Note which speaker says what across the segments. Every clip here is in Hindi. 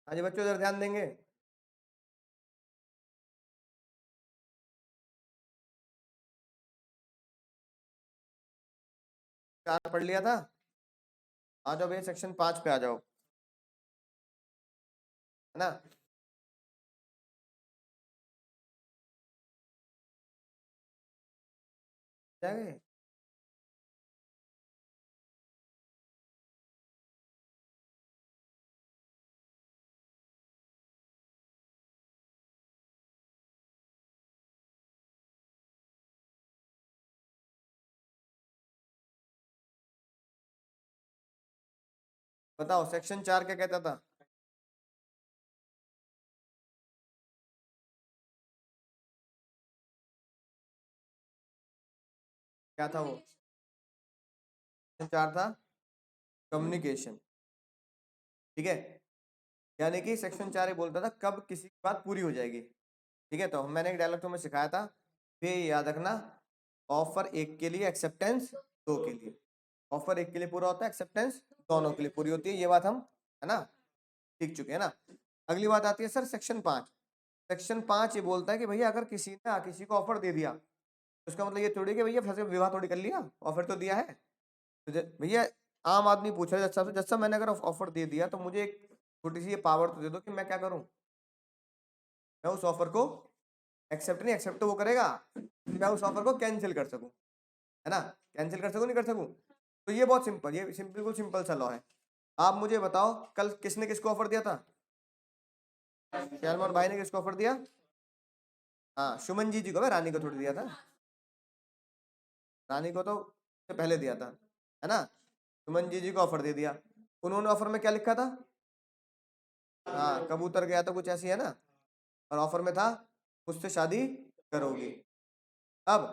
Speaker 1: हाँ जी बच्चों, इधर ध्यान देंगे। चार पढ़ लिया था। आ जाओ भैया, सेक्शन 5 पे आ जाओ, है ना। जाएंगे। बताओ सेक्शन 4 क्या कहता था। क्या था वो? सेक्शन 4 था कम्युनिकेशन। ठीक है, यानी कि सेक्शन 4 ये बोलता था कब किसी की बात पूरी हो जाएगी। ठीक है, तो मैंने एक डायलॉग तुम्हें सिखाया था, ये याद रखना। ऑफर एक के लिए, एक्सेप्टेंस दो के लिए। ऑफर एक के लिए पूरा होता है, एक्सेप्टेंस दोनों के लिए पूरी होती है। ये बात हम, है ना, सीख चुके हैं ना। अगली बात आती है सर सेक्शन 5। सेक्शन 5 ये बोलता है कि भैया अगर किसी ने किसी को ऑफर दे दिया, तो उसका मतलब ये थोड़ी कि भैया फंसे विवाह थोड़ी कर लिया, ऑफर तो दिया है। तो भैया आम आदमी पूछ रहा है जज साहब से, जज साहब मैंने अगर ऑफर दे दिया तो मुझे एक छोटी सी ये पावर तो दे दो कि मैं क्या करूं, मैं उस ऑफर को एक्सेप्ट नहीं, एक्सेप्ट तो वो करेगा, मैं उस ऑफर को कैंसिल कर सकूं, है ना। कैंसिल कर सकूं नहीं कर सकूं। तो ये बहुत सिंपल, ये बिल्कुल सिंपल सा लॉ है। आप मुझे बताओ कल किसने किसको ऑफर दिया था? शैलमोहन भाई ने किसको ऑफर दिया? हाँ, सुमन जी को, रानी को थोड़ी दिया था। रानी को तो उससे पहले दिया था, है ना। सुमन जी को ऑफर दे दिया। उन्होंने ऑफर में क्या लिखा था? हाँ, कबूतर गया तो कुछ ऐसी है ना। और ऑफर में था मुझसे शादी करोगी। अब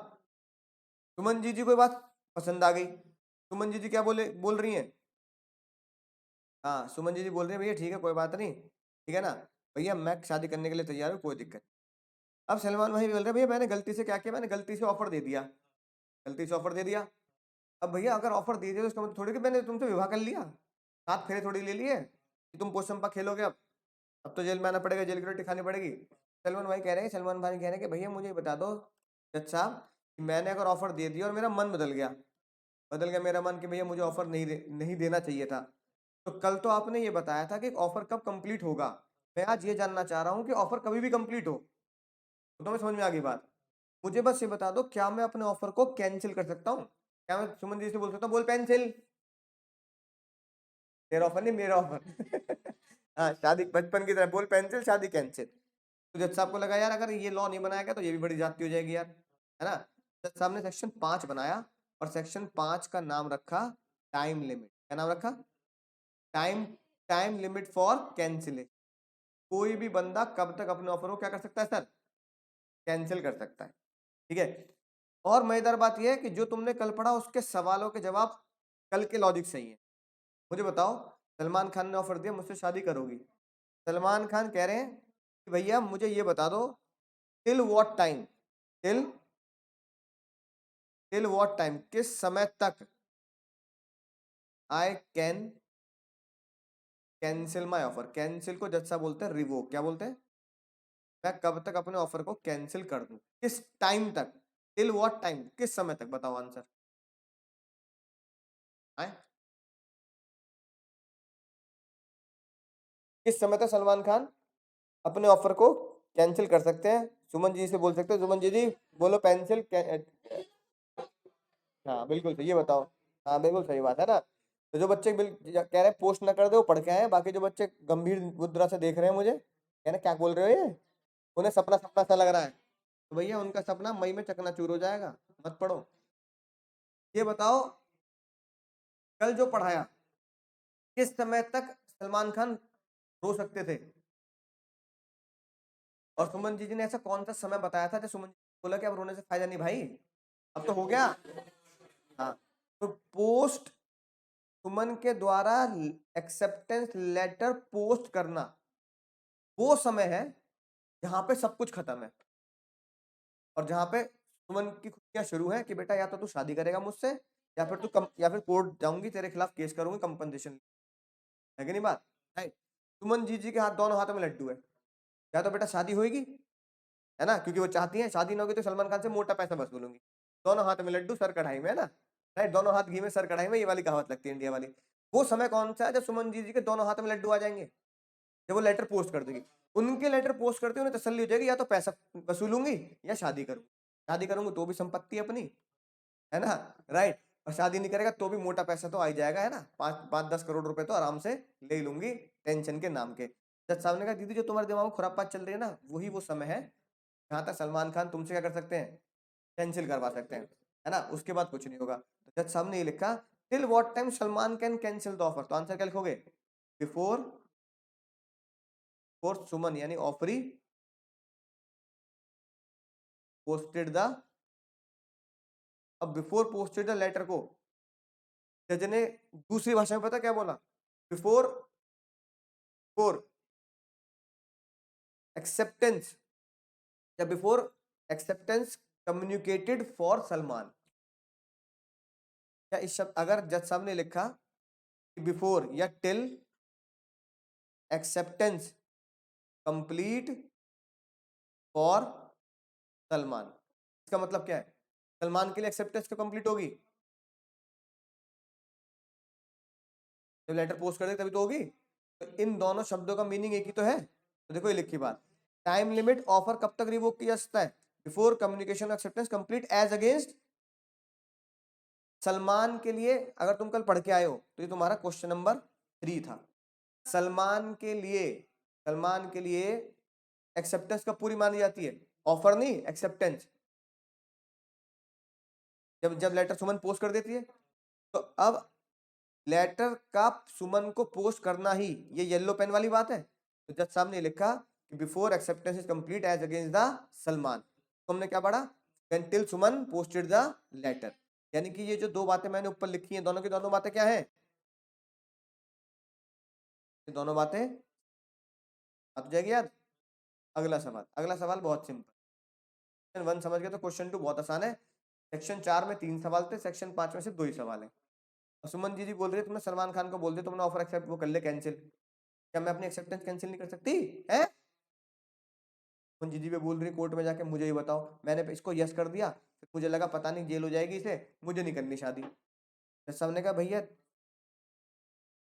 Speaker 1: सुमन जी को ये बात पसंद आ गई। सुमन जी क्या बोल रही हैं? हाँ, सुमन जी बोल रहे हैं भैया ठीक है कोई बात नहीं, ठीक है ना, भैया मैं शादी करने के लिए तैयार हूँ, कोई दिक्कत नहीं। अब सलमान भाई बोल रहे हैं भैया मैंने गलती से क्या किया, मैंने गलती से ऑफर दे दिया, गलती से ऑफर दे दिया। अब भैया अगर ऑफर दे दिया तो इसका मतलब थोड़ी कि मैंने तुमसे विवाह कर लिया, साथ फेरे थोड़ी ले लिए कि तुम पोषण खेलोगे। अब तो जेल में आना पड़ेगा, जेल की रोटी खानी पड़ेगी। सलमान भाई कह रहे हैं, सलमान भाई कह रहे हैं कि भैया मुझे बता दो जज साहब कि मैंने अगर ऑफर दे दिया और मेरा मन बदल गया मेरा मन कि भैया मुझे ऑफर नहीं देना चाहिए था, तो कल तो आपने ये बताया था कि ऑफर कब कंप्लीट होगा। मैं आज ये जानना चाह रहा हूँ कि ऑफर कभी भी कंप्लीट हो। तो मैं समझ में आ गई बात। मुझे बस ये बता दो क्या मैं अपने ऑफर को कैंसिल कर सकता हूँ? क्या मैं सुमन जी से बोल सकता हूँ बोल पेंसिल, तेरा ऑफर नहीं मेरा ऑफर। हाँ, शादी बचपन की तरह बोल पेंसिल, शादी कैंसिल। तो जज साहब को लगा यार अगर ये लॉ नहीं बनाया गया तो ये भी बड़ी जाती हो जाएगी यार, है ना। जज साहब ने सेक्शन 5 बनाया और सेक्शन 5 का नाम रखा टाइम लिमिट। क्या नाम रखा? Time time limit for cancellation. कोई भी बंदा कब तक अपने ऑफर को क्या कर सकता है सर? कैंसिल कर सकता है। ठीक है, और मजेदार बात यह है कि जो तुमने कल पढ़ा उसके सवालों के जवाब कल के लॉजिक सही है। मुझे बताओ, सलमान खान ने ऑफर दिया मुझसे शादी करोगी। सलमान खान कह रहे हैं कि भैया मुझे ये बता दो till what time, till till what time, किस समय तक I can cancel my offer. Cancel को जज साहब बोलते हैं रिवोक। क्या बोलते हैं? मैं कब तक अपने ऑफर को कैंसिल कर दूं, किस टाइम तक, टिल व्हाट टाइम, किस समय तक, बताओ आंसर आए। किस समय तक सलमान खान अपने ऑफर को कैंसिल कर सकते हैं? सुमन जी से बोल सकते हैं, सुमन जी बोलो पेंसिल हाँ बिल्कुल सही, ये बताओ। हाँ बिल्कुल सही बात है ना। तो जो बच्चे कह रहे पोस्ट ना कर दे वो पढ़ के आए, बाकी जो बच्चे गंभीर मुद्रा से देख रहे हैं मुझे, कह रहे क्या बोल रहे हो ये, उन्हें सपना सपना सा लग रहा है, तो भैया उनका सपना मई में चकनाचूर हो जाएगा, मत पढ़ो। ये बताओ कल जो पढ़ाया किस समय तक सलमान खान रो सकते थे, और सुमन जी ने ऐसा कौन सा समय बताया था जब सुमन जी बोला कि अब रोने से फायदा नहीं भाई, अब तो हो गया। हाँ, तो पोस्ट सुमन के द्वारा एक्सेप्टेंस लेटर पोस्ट करना वो समय है जहां पे सब कुछ खत्म है, और जहां पे सुमन की खुशियां शुरू है कि बेटा या तो तू शादी करेगा मुझसे, या फिर या फिर कोर्ट जाऊंगी तेरे खिलाफ केस करूंगी कंपनसेशन, है कि नहीं बात, है। सुमन जी के हाथ दोनों हाथों में लड्डू है, या तो बेटा शादी होगी, है ना, क्योंकि वो चाहती है शादी ना होगी तो सलमान खान से मोटा पैसा वसूलूंगी, दोनों हाथ में लड्डू सर कढ़ाई में, है ना, राइट, दोनों हाथ घी में सर कढ़ाई में, ये वाली कहावत लगती है इंडिया वाली। वो समय कौन सा है जब सुमन जी के दोनों हाथ में लड्डू आ जाएंगे, जब वो लेटर पोस्ट कर देगी, उनके लेटर पोस्ट करते उन्हें तसल्ली हो जाएगी या तो पैसा वसूलूंगी या शादी करूंगी, शादी करूंगी तो भी संपत्ति अपनी, है ना, राइट, और शादी नहीं करेगा तो भी मोटा पैसा तो आ ही जाएगा, है ना, 5-10 करोड़ रुपए तो आराम से ले ही लूंगी टेंशन के नाम के। जज साहब ने कहा दीदी जो तुम्हारे दिमाग में खुरापात चल रही है ना, वही वो समय है जहां तक सलमान खान तुमसे क्या कर सकते हैं, कैंसिल करवा सकते हैं, है ना, उसके बाद कुछ नहीं होगा। तो जज साहब ने ये लिखा till what time Salman can cancel the offer, तो आंसर क्या लिखोगे, बिफोर फोर सुमन यानी ऑफरी पोस्टेड द, अब बिफोर पोस्टेड द लेटर को जज ने दूसरी भाषा में पता क्या बोला, बिफोर फोर एक्सेप्टेंस या before acceptance communicated for Salman. क्या इस शब्द अगर जज साहब ने लिखा बिफोर या till acceptance complete for Salman, इसका मतलब क्या है, सलमान के लिए एक्सेप्टेंस तो कंप्लीट होगी, जब लेटर पोस्ट कर दे तभी तो होगी, तो इन दोनों शब्दों का मीनिंग एक ही तो है। तो देखो ये लिखी बात, टाइम लिमिट ऑफर कब तक रिवोक किया जा सकता है, before communication acceptance complete as against Salman के लिए। अगर तुम कल पढ़ के आए हो तो ये तुम्हारा क्वेश्चन नंबर 3 था, सलमान के लिए, सलमान के लिए एक्सेप्टेंस कब पूरी मानी जाती है, ऑफर नहीं एक्सेप्टेंस, जब जब लेटर सुमन पोस्ट कर देती है। तो अब लेटर का सुमन को पोस्ट करना ही ये येलो पेन वाली बात है, तो जज साहब ने लिखा कि before acceptance is complete as against the Salman, तो हमने क्या पढ़ा, till Suman posted the letter, यानी कि ये जो दो बातें मैंने ऊपर लिखी हैं दोनों की दोनों बातें क्या हैं, ये दोनों बातें आ जाएगी यार। अगला सवाल, अगला सवाल बहुत सिंपल, सेक्शन 1 समझ गए तो क्वेश्चन 2 बहुत आसान है, सेक्शन 4 में 3 सवाल थे, सेक्शन 5 में से 2 ही सवाल है। सुमन जी बोल रही है तुमने सलमान खान को बोल दिया तुमने ऑफर एक्सेप्ट वो कर ले कैंसिल, क्या मैं अपनी एक्सेप्टेंस कैंसिल नहीं कर सकती है, सुमन जी पे बोल रही कोर्ट में जाके मुझे ही बताओ, मैंने इसको यस कर दिया, फिर मुझे लगा पता नहीं जेल हो जाएगी इसे, मुझे नहीं करनी शादी, तो सबने कहा भैया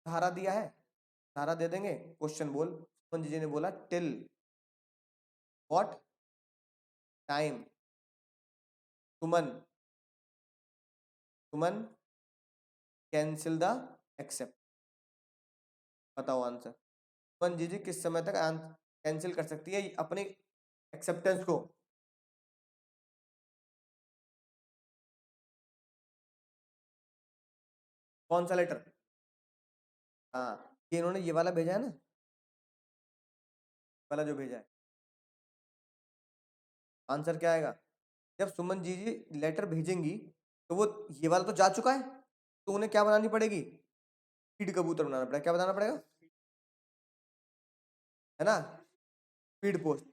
Speaker 1: सहारा दिया है, सहारा दे देंगे, क्वेश्चन बोल, सुमन जी ने बोला till what time Suman Suman cancel the accept, बताओ आंसर, सुमन जी किस समय तक कैंसिल कर सकती है अपनी एक्सेप्टेंस को, कौन सा लेटर, हाँ ये इन्होंने ये वाला भेजा है ना, वाला जो भेजा है, आंसर क्या आएगा, जब सुमन जी लेटर भेजेंगी तो वो ये वाला तो जा चुका है, तो उन्हें क्या बनानी पड़ेगी, स्पीड कबूतर बनाना पड़ेगा, क्या बनाना पड़ेगा, है ना, स्पीड पोस्ट,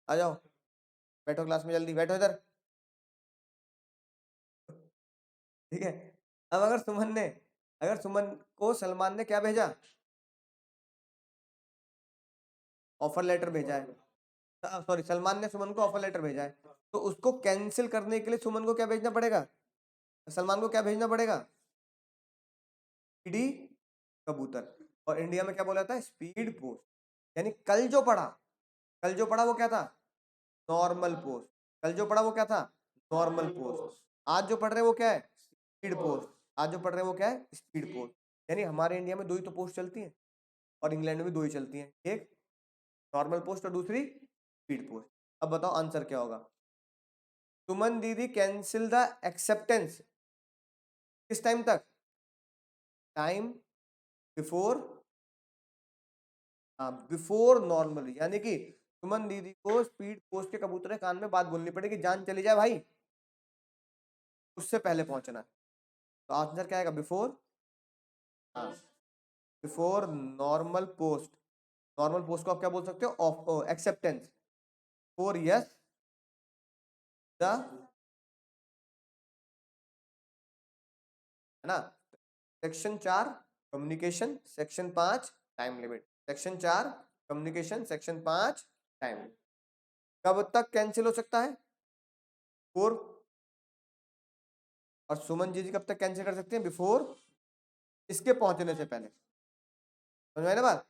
Speaker 1: आ जाओ बैठो क्लास में जल्दी बैठो इधर, ठीक है। अब अगर सुमन को सलमान ने क्या भेजा, ऑफर लेटर भेजा है, सॉरी सलमान ने सुमन को ऑफर लेटर भेजा है, तो उसको कैंसिल करने के लिए सुमन को क्या भेजना पड़ेगा, सलमान को क्या भेजना पड़ेगा, स्पीडी कबूतर, और इंडिया में क्या बोला था स्पीड पोस्ट, यानी कल जो पढ़ा वो क्या था, नॉर्मल पोस्ट, कल जो पढ़ा वो क्या था, नॉर्मल पोस्ट, आज जो पढ़ रहे हैं वो क्या है, स्पीड पोस्ट, आज जो पढ़ रहे हैं वो क्या है, स्पीड पोस्ट। यानी हमारे इंडिया में दो ही तो पोस्ट चलती हैं और इंग्लैंड में भी दो ही चलती हैं, एक नॉर्मल पोस्ट और दूसरी स्पीड पोस्ट। अब बताओ आंसर क्या होगा। सुमन दीदी कैंसिल द एक्सेप्टेंस किस टाइम तक, टाइम बिफोर, बिफोर नॉर्मल, यानी कि सुमन दीदी को स्पीड पोस्ट के कबूतर के कान में बात बोलनी पड़ेगी, जान चली जाए भाई, उससे पहले पहुंचना है। तो आंसर क्या आएगा, बिफोर, हाँ, before normal post. Normal post को आप क्या बोल सकते हो, of acceptance, for yes the, है ना। Section 4 communication, section 5 time limit. Section 4 communication, section 5 time limit. कब तक कैंसिल हो सकता है, 4। और सुमन जी कब तक कैंसिल कर सकते हैं, बिफोर इसके पहुंचने से पहले। समझ में आई ना बात।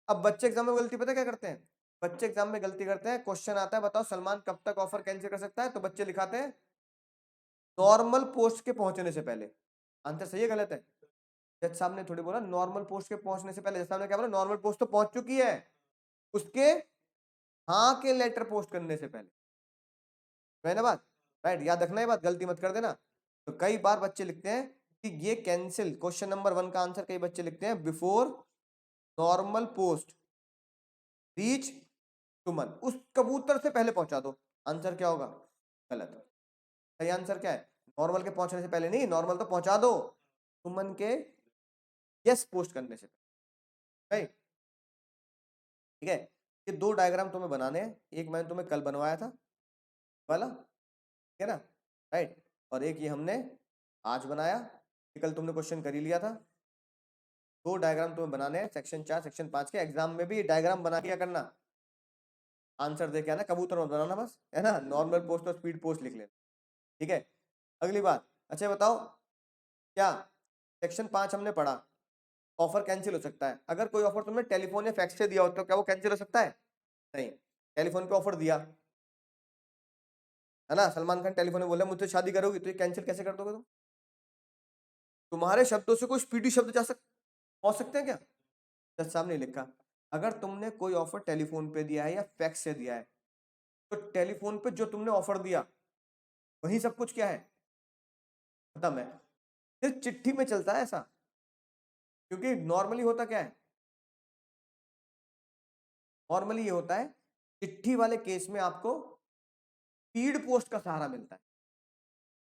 Speaker 1: अब बच्चे एग्जाम में गलती पता क्या करते हैं, बच्चे एग्जाम में गलती करते हैं, क्वेश्चन आता है बताओ सलमान कब तक ऑफर कैंसिल कर सकता है, तो बच्चे लिखाते हैं नॉर्मल पोस्ट के पहुंचने से पहले। आंसर सही है गलत है, जज साहब ने थोड़ी बोला नॉर्मल पोस्ट के पहुंचने से पहले, जज साहब ने क्या बोला, नॉर्मल पोस्ट तो पहुंच चुकी है, उसके हाँ के लेटर पोस्ट करने से पहले। मैंने बात राइट, याद रखना है बात, गलती मत कर देना। तो कई बार बच्चे लिखते हैं कि ये कैंसिल, क्वेश्चन नंबर 1 का आंसर कई बच्चे लिखते हैं बिफोर नॉर्मल पोस्ट रीच सुमन, उस कबूतर से पहले पहुंचा दो। आंसर क्या होगा, गलत। सही आंसर क्या है, नॉर्मल के पहुंचने से पहले नहीं, नॉर्मल तो पहुंचा दो सुमन के यस पोस्ट करने से पहले। ठीक है, ये दो डायग्राम तुम्हें बनाने हैं, एक मैंने तुम्हें कल बनवाया था वाला, ठीक है ना, राइट, और एक ये हमने आज बनाया, ये कल तुमने क्वेश्चन कर ही लिया था। दो डायग्राम तुम्हें बनाने हैं सेक्शन 4 सेक्शन 5 के, एग्जाम में भी डायग्राम बना क्या करना, आंसर दे के आना, कबूतर मत बनाना बस, है ना, नॉर्मल पोस्ट और स्पीड पोस्ट लिख लेना। ठीक है, अगली बात, अच्छा बताओ क्या सेक्शन 5 हमने पढ़ा, ऑफर कैंसिल हो सकता है, अगर कोई ऑफर तुमने टेलीफोन या फैक्स से दिया हो तो क्या वो कैंसिल हो सकता है, नहीं। टेलीफोन पे ऑफर दिया है ना, सलमान खान टेलीफोन में बोला मुझसे शादी करोगी, तो ये कैंसिल कैसे कर दोगे तुम, तुम्हारे शब्दों से कोई स्पीडी शब्द पहुंच सकते हैं क्या, जज साहब ने लिखा अगर तुमने कोई ऑफर टेलीफोन पे दिया है या फैक्स से दिया है, तो टेलीफोन पे जो तुमने ऑफर दिया वही सब कुछ क्या है, खत्म है। सिर्फ चिट्ठी में चलता है ऐसा, क्योंकि नॉर्मली होता क्या है, नॉर्मली ये होता है चिट्ठी वाले केस में आपको स्पीड पोस्ट का सहारा मिलता है,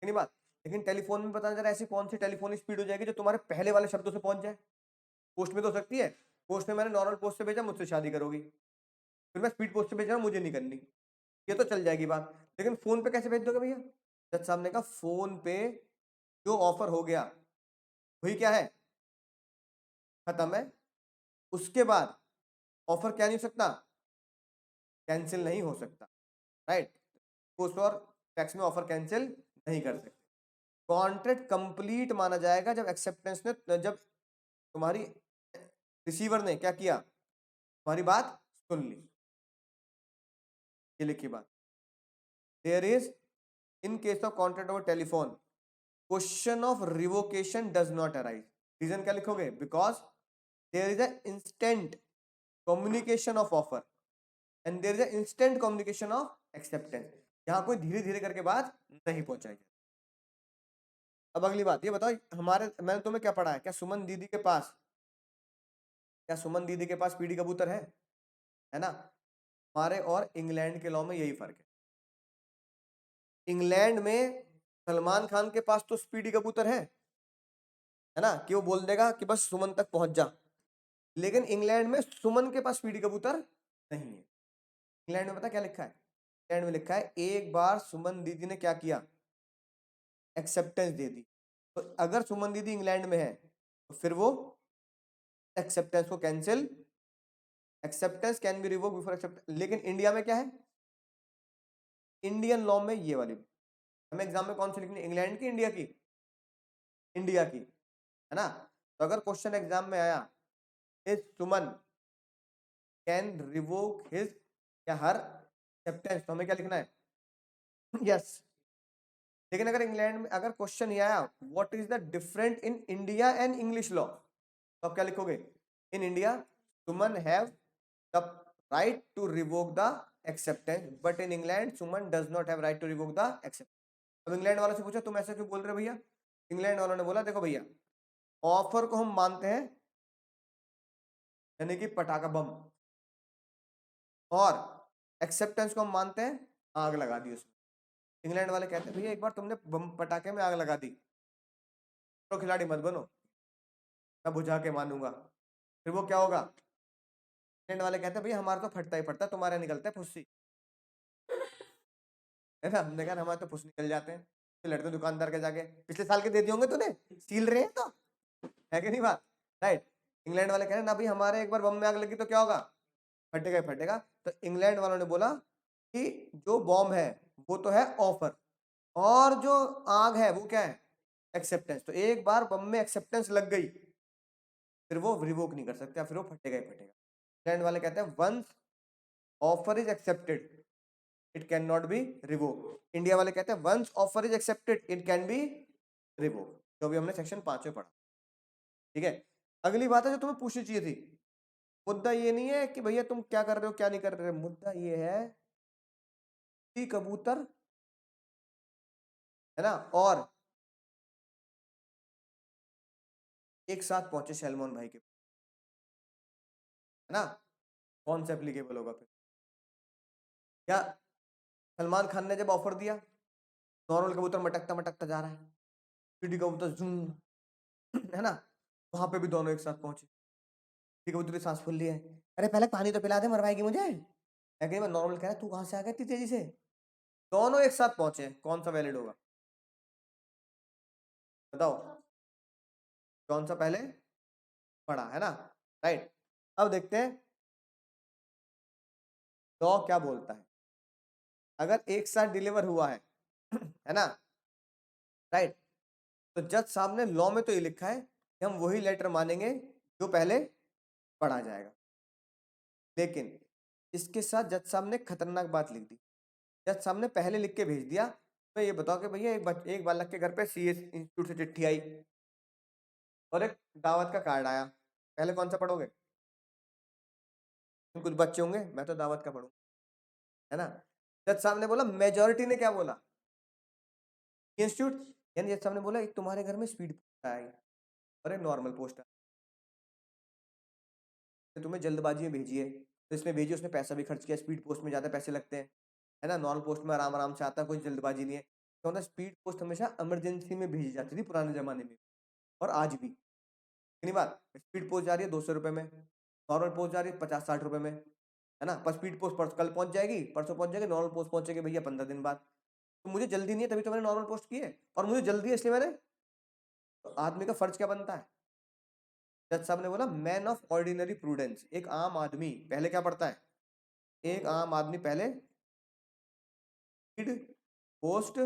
Speaker 1: नहीं बात। लेकिन टेलीफोन में पता चला ऐसी कौन सी टेलीफोन स्पीड हो जाएगी जो तुम्हारे पहले वाले शब्दों से पहुंच जाए, पोस्ट में तो हो सकती है, पोस्ट में मैंने नॉर्मल पोस्ट से भेजा मुझसे शादी करोगी, फिर मैं स्पीड पोस्ट से भेज रहा हूँ मुझे नहीं करनी, ये तो चल जाएगी बात। लेकिन फोन पे कैसे भेज दोगे भैया, जज साहब ने कहा फोन पे जो ऑफर हो गया वही क्या है, खत्म है, उसके बाद ऑफर क्या नहीं हो सकता, कैंसिल नहीं हो सकता, राइट। पोस्ट और टैक्स में ऑफर कैंसिल नहीं कर सकते। कॉन्ट्रैक्ट कंप्लीट माना जाएगा जब एक्सेप्टेंस ने, जब तुम्हारी रिसीवर ने क्या किया, तुम्हारी बात सुन ली, ये लिखी बात। There is in case of contract over telephone question of revocation does not arise, reason क्या लिखोगे, because there is a instant communication of offer and there is a instant communication of acceptance, यहाँ कोई धीरे धीरे करके बात नहीं पहुंचाई। अब अगली बात ये बताओ, हमारे मैंने तुम्हें क्या पढ़ा है, क्या सुमन दीदी के पास, क्या सुमन दीदी के पास पीडी कबूतर है ना, हमारे और इंग्लैंड के लॉ में यही फर्क है। इंग्लैंड में सलमान खान के पास तो स्पीडी कबूतर है ना, कि वो बोल देगा कि बस सुमन तक पहुंच जा, लेकिन इंग्लैंड में सुमन के पास स्पीडी कबूतर नहीं है। इंग्लैंड में पता क्या लिखा है, इंग्लैंड में लिखा है एक बार सुमन दीदी ने क्या किया, एक्सेप्टेंस दे दी, तो अगर सुमन दीदी इंग्लैंड में है तो फिर वो एक्सेप्टेंस को cancel, acceptance can be revoke before accept. लेकिन इंडिया में क्या है, इंडियन लॉ में ये वाली, हमें एग्जाम में कौन सी लिखनी है, इंग्लैंड की इंडिया की, इंडिया की, है ना। तो अगर क्वेश्चन एग्जाम में आया is Suman can revoke his या हर एक्सेप्टेंस, तो हमें क्या लिखना है, यस लेकिन अगर इंग्लैंड में अगर क्वेश्चन ये आया what is the different in India and English law, तो आप क्या लिखोगे? In India Suman have the right to revoke the acceptance, but in England Suman does not have right to revoke the acceptance. अब इंग्लैंड वालों से पूछा तुम ऐसे क्यों बोल रहे हो भैया? इंग्लैंड वालों ने बोला देखो भैया, ऑफर को हम मानते हैं यानी कि पटाखा बम, और एक्सेप्टेंस को हम मानते हैं आग लगा दी उसमें। इंग्लैंड वाले कहते हैं भैया एक बार तुमने बम पटाखे में आग लगा दी तो खिलाड़ी मत बनो, मैं बुझा के मानूंगा, फिर वो क्या होगा? इंग्लैंड वाले कहते हैं भैया हमारा तो फटता ही फटता, तुम्हारे निकलता है फुस्सी, है ना। हमने कहा हमारे तो फुस निकल जाते हैं, तो लड़के दुकानदार के जाके पिछले साल के दे दिए होंगे तूने, सील रहे हैं तो, है कि नहीं बात? राइट। इंग्लैंड वाले कह रहे हैं ना भाई हमारे एक बार बम में आग लगी तो क्या होगा? फटेगा ही फटेगा। तो इंग्लैंड वालों ने बोला कि जो बॉम्ब है वो तो है ऑफर, और जो आग है वो क्या है? एक्सेप्टेंस। तो एक बार बम में एक्सेप्टेंस लग गई फिर वो रिवोक नहीं कर सकते, फिर वो फटेगा ही फटेगा। इंग्लैंड वाले कहते हैं once offer is accepted it can not be revoke. India वाले कहते हैं once offer is accepted it can be revoke, जो भी हमने सेक्शन 5 में पढ़ा। ठीक है, अगली बात है जो तुम्हें पूछनी चाहिए थी, मुद्दा ये नहीं है कि भैया तुम क्या कर रहे हो क्या नहीं कर रहे, मुद्दा ये है कि कबूतर है ना और एक साथ पहुंचे सैलमोन भाई के, है ना, कौन सा एप्लीकेबल होगा फिर? क्या सलमान खान ने जब ऑफर दिया, नॉर्मल कबूतर मटकता मटकता जा रहा है, पीडी कबूतर जूम, है ना, वहां पे भी दोनों एक साथ पहुंचे, पीडी कबूतर की सांस फूल ली है, अरे पहले पानी तो पिला दे मरवाएगी मुझे, है कि नहीं? मैं नॉर्मल कह रहा तू कहां से आ गया इतनी तेजी से, दोनों एक साथ पहुंचे, कौन सा वैलिड होगा बताओ? कौन सा पहले पढ़ा, है ना, राइट। अब देखते हैं लॉ क्या बोलता है, अगर एक साथ डिलीवर हुआ है ना, राइट, तो जज साहब ने लॉ में तो ये लिखा है कि हम वही लेटर मानेंगे जो पहले पढ़ा जाएगा, लेकिन इसके साथ जज साहब ने खतरनाक बात लिख दी। जज साहब ने पहले लिख के भेज दिया तो ये बताओ कि भैया एक बालक के घर पे सीएस इंस्टीट्यूट से चिट्ठी आई और एक दावत का कार्ड आया, पहले कौन सा पढ़ोगे? कुछ बच्चे होंगे मैं तो दावत का पढ़ूं, है ना। जज साहब ने बोला, मेजोरिटी ने क्या बोला? इंस्टीट्यूट, यानी जज साहब ने बोला एक तुम्हारे घर में स्पीड पोस्ट आई और एक नॉर्मल पोस्ट आई, तुम्हें जल्दबाजी में भेजी है तो इसमें भेजी, उसने पैसा भी खर्च किया, स्पीड पोस्ट में ज्यादा पैसे लगते हैं, है ना, नॉर्मल पोस्ट में आराम आराम से आता है, कोई जल्दबाजी नहीं है। तो ना स्पीड पोस्ट हमेशा इमरजेंसी में भेजी जाती थी पुराने जमाने में, और आज भी इतनी बात, स्पीड पोस्ट जा रही है 200 रुपए में, नॉर्मल पोस्ट जा रही है 50-60 रुपए में, है ना, पर स्पीड पोस्ट कल पहुंच जाएगी, परसों पहुंच जाएगी, नॉर्मल पोस्ट पहुंचेगी भैया 15 दिन बाद। तो मुझे जल्दी नहीं है तभी तो मैंने नॉर्मल पोस्ट की है, और मुझे जल्दी है इसलिए मैंने, तो आदमी का फर्ज क्या बनता है? जज साहब ने बोला मैन ऑफ ऑर्डिनरी प्रूडेंस, एक आम आदमी पहले क्या पढ़ता है? एक आम आदमी पहले स्पीड पोस्ट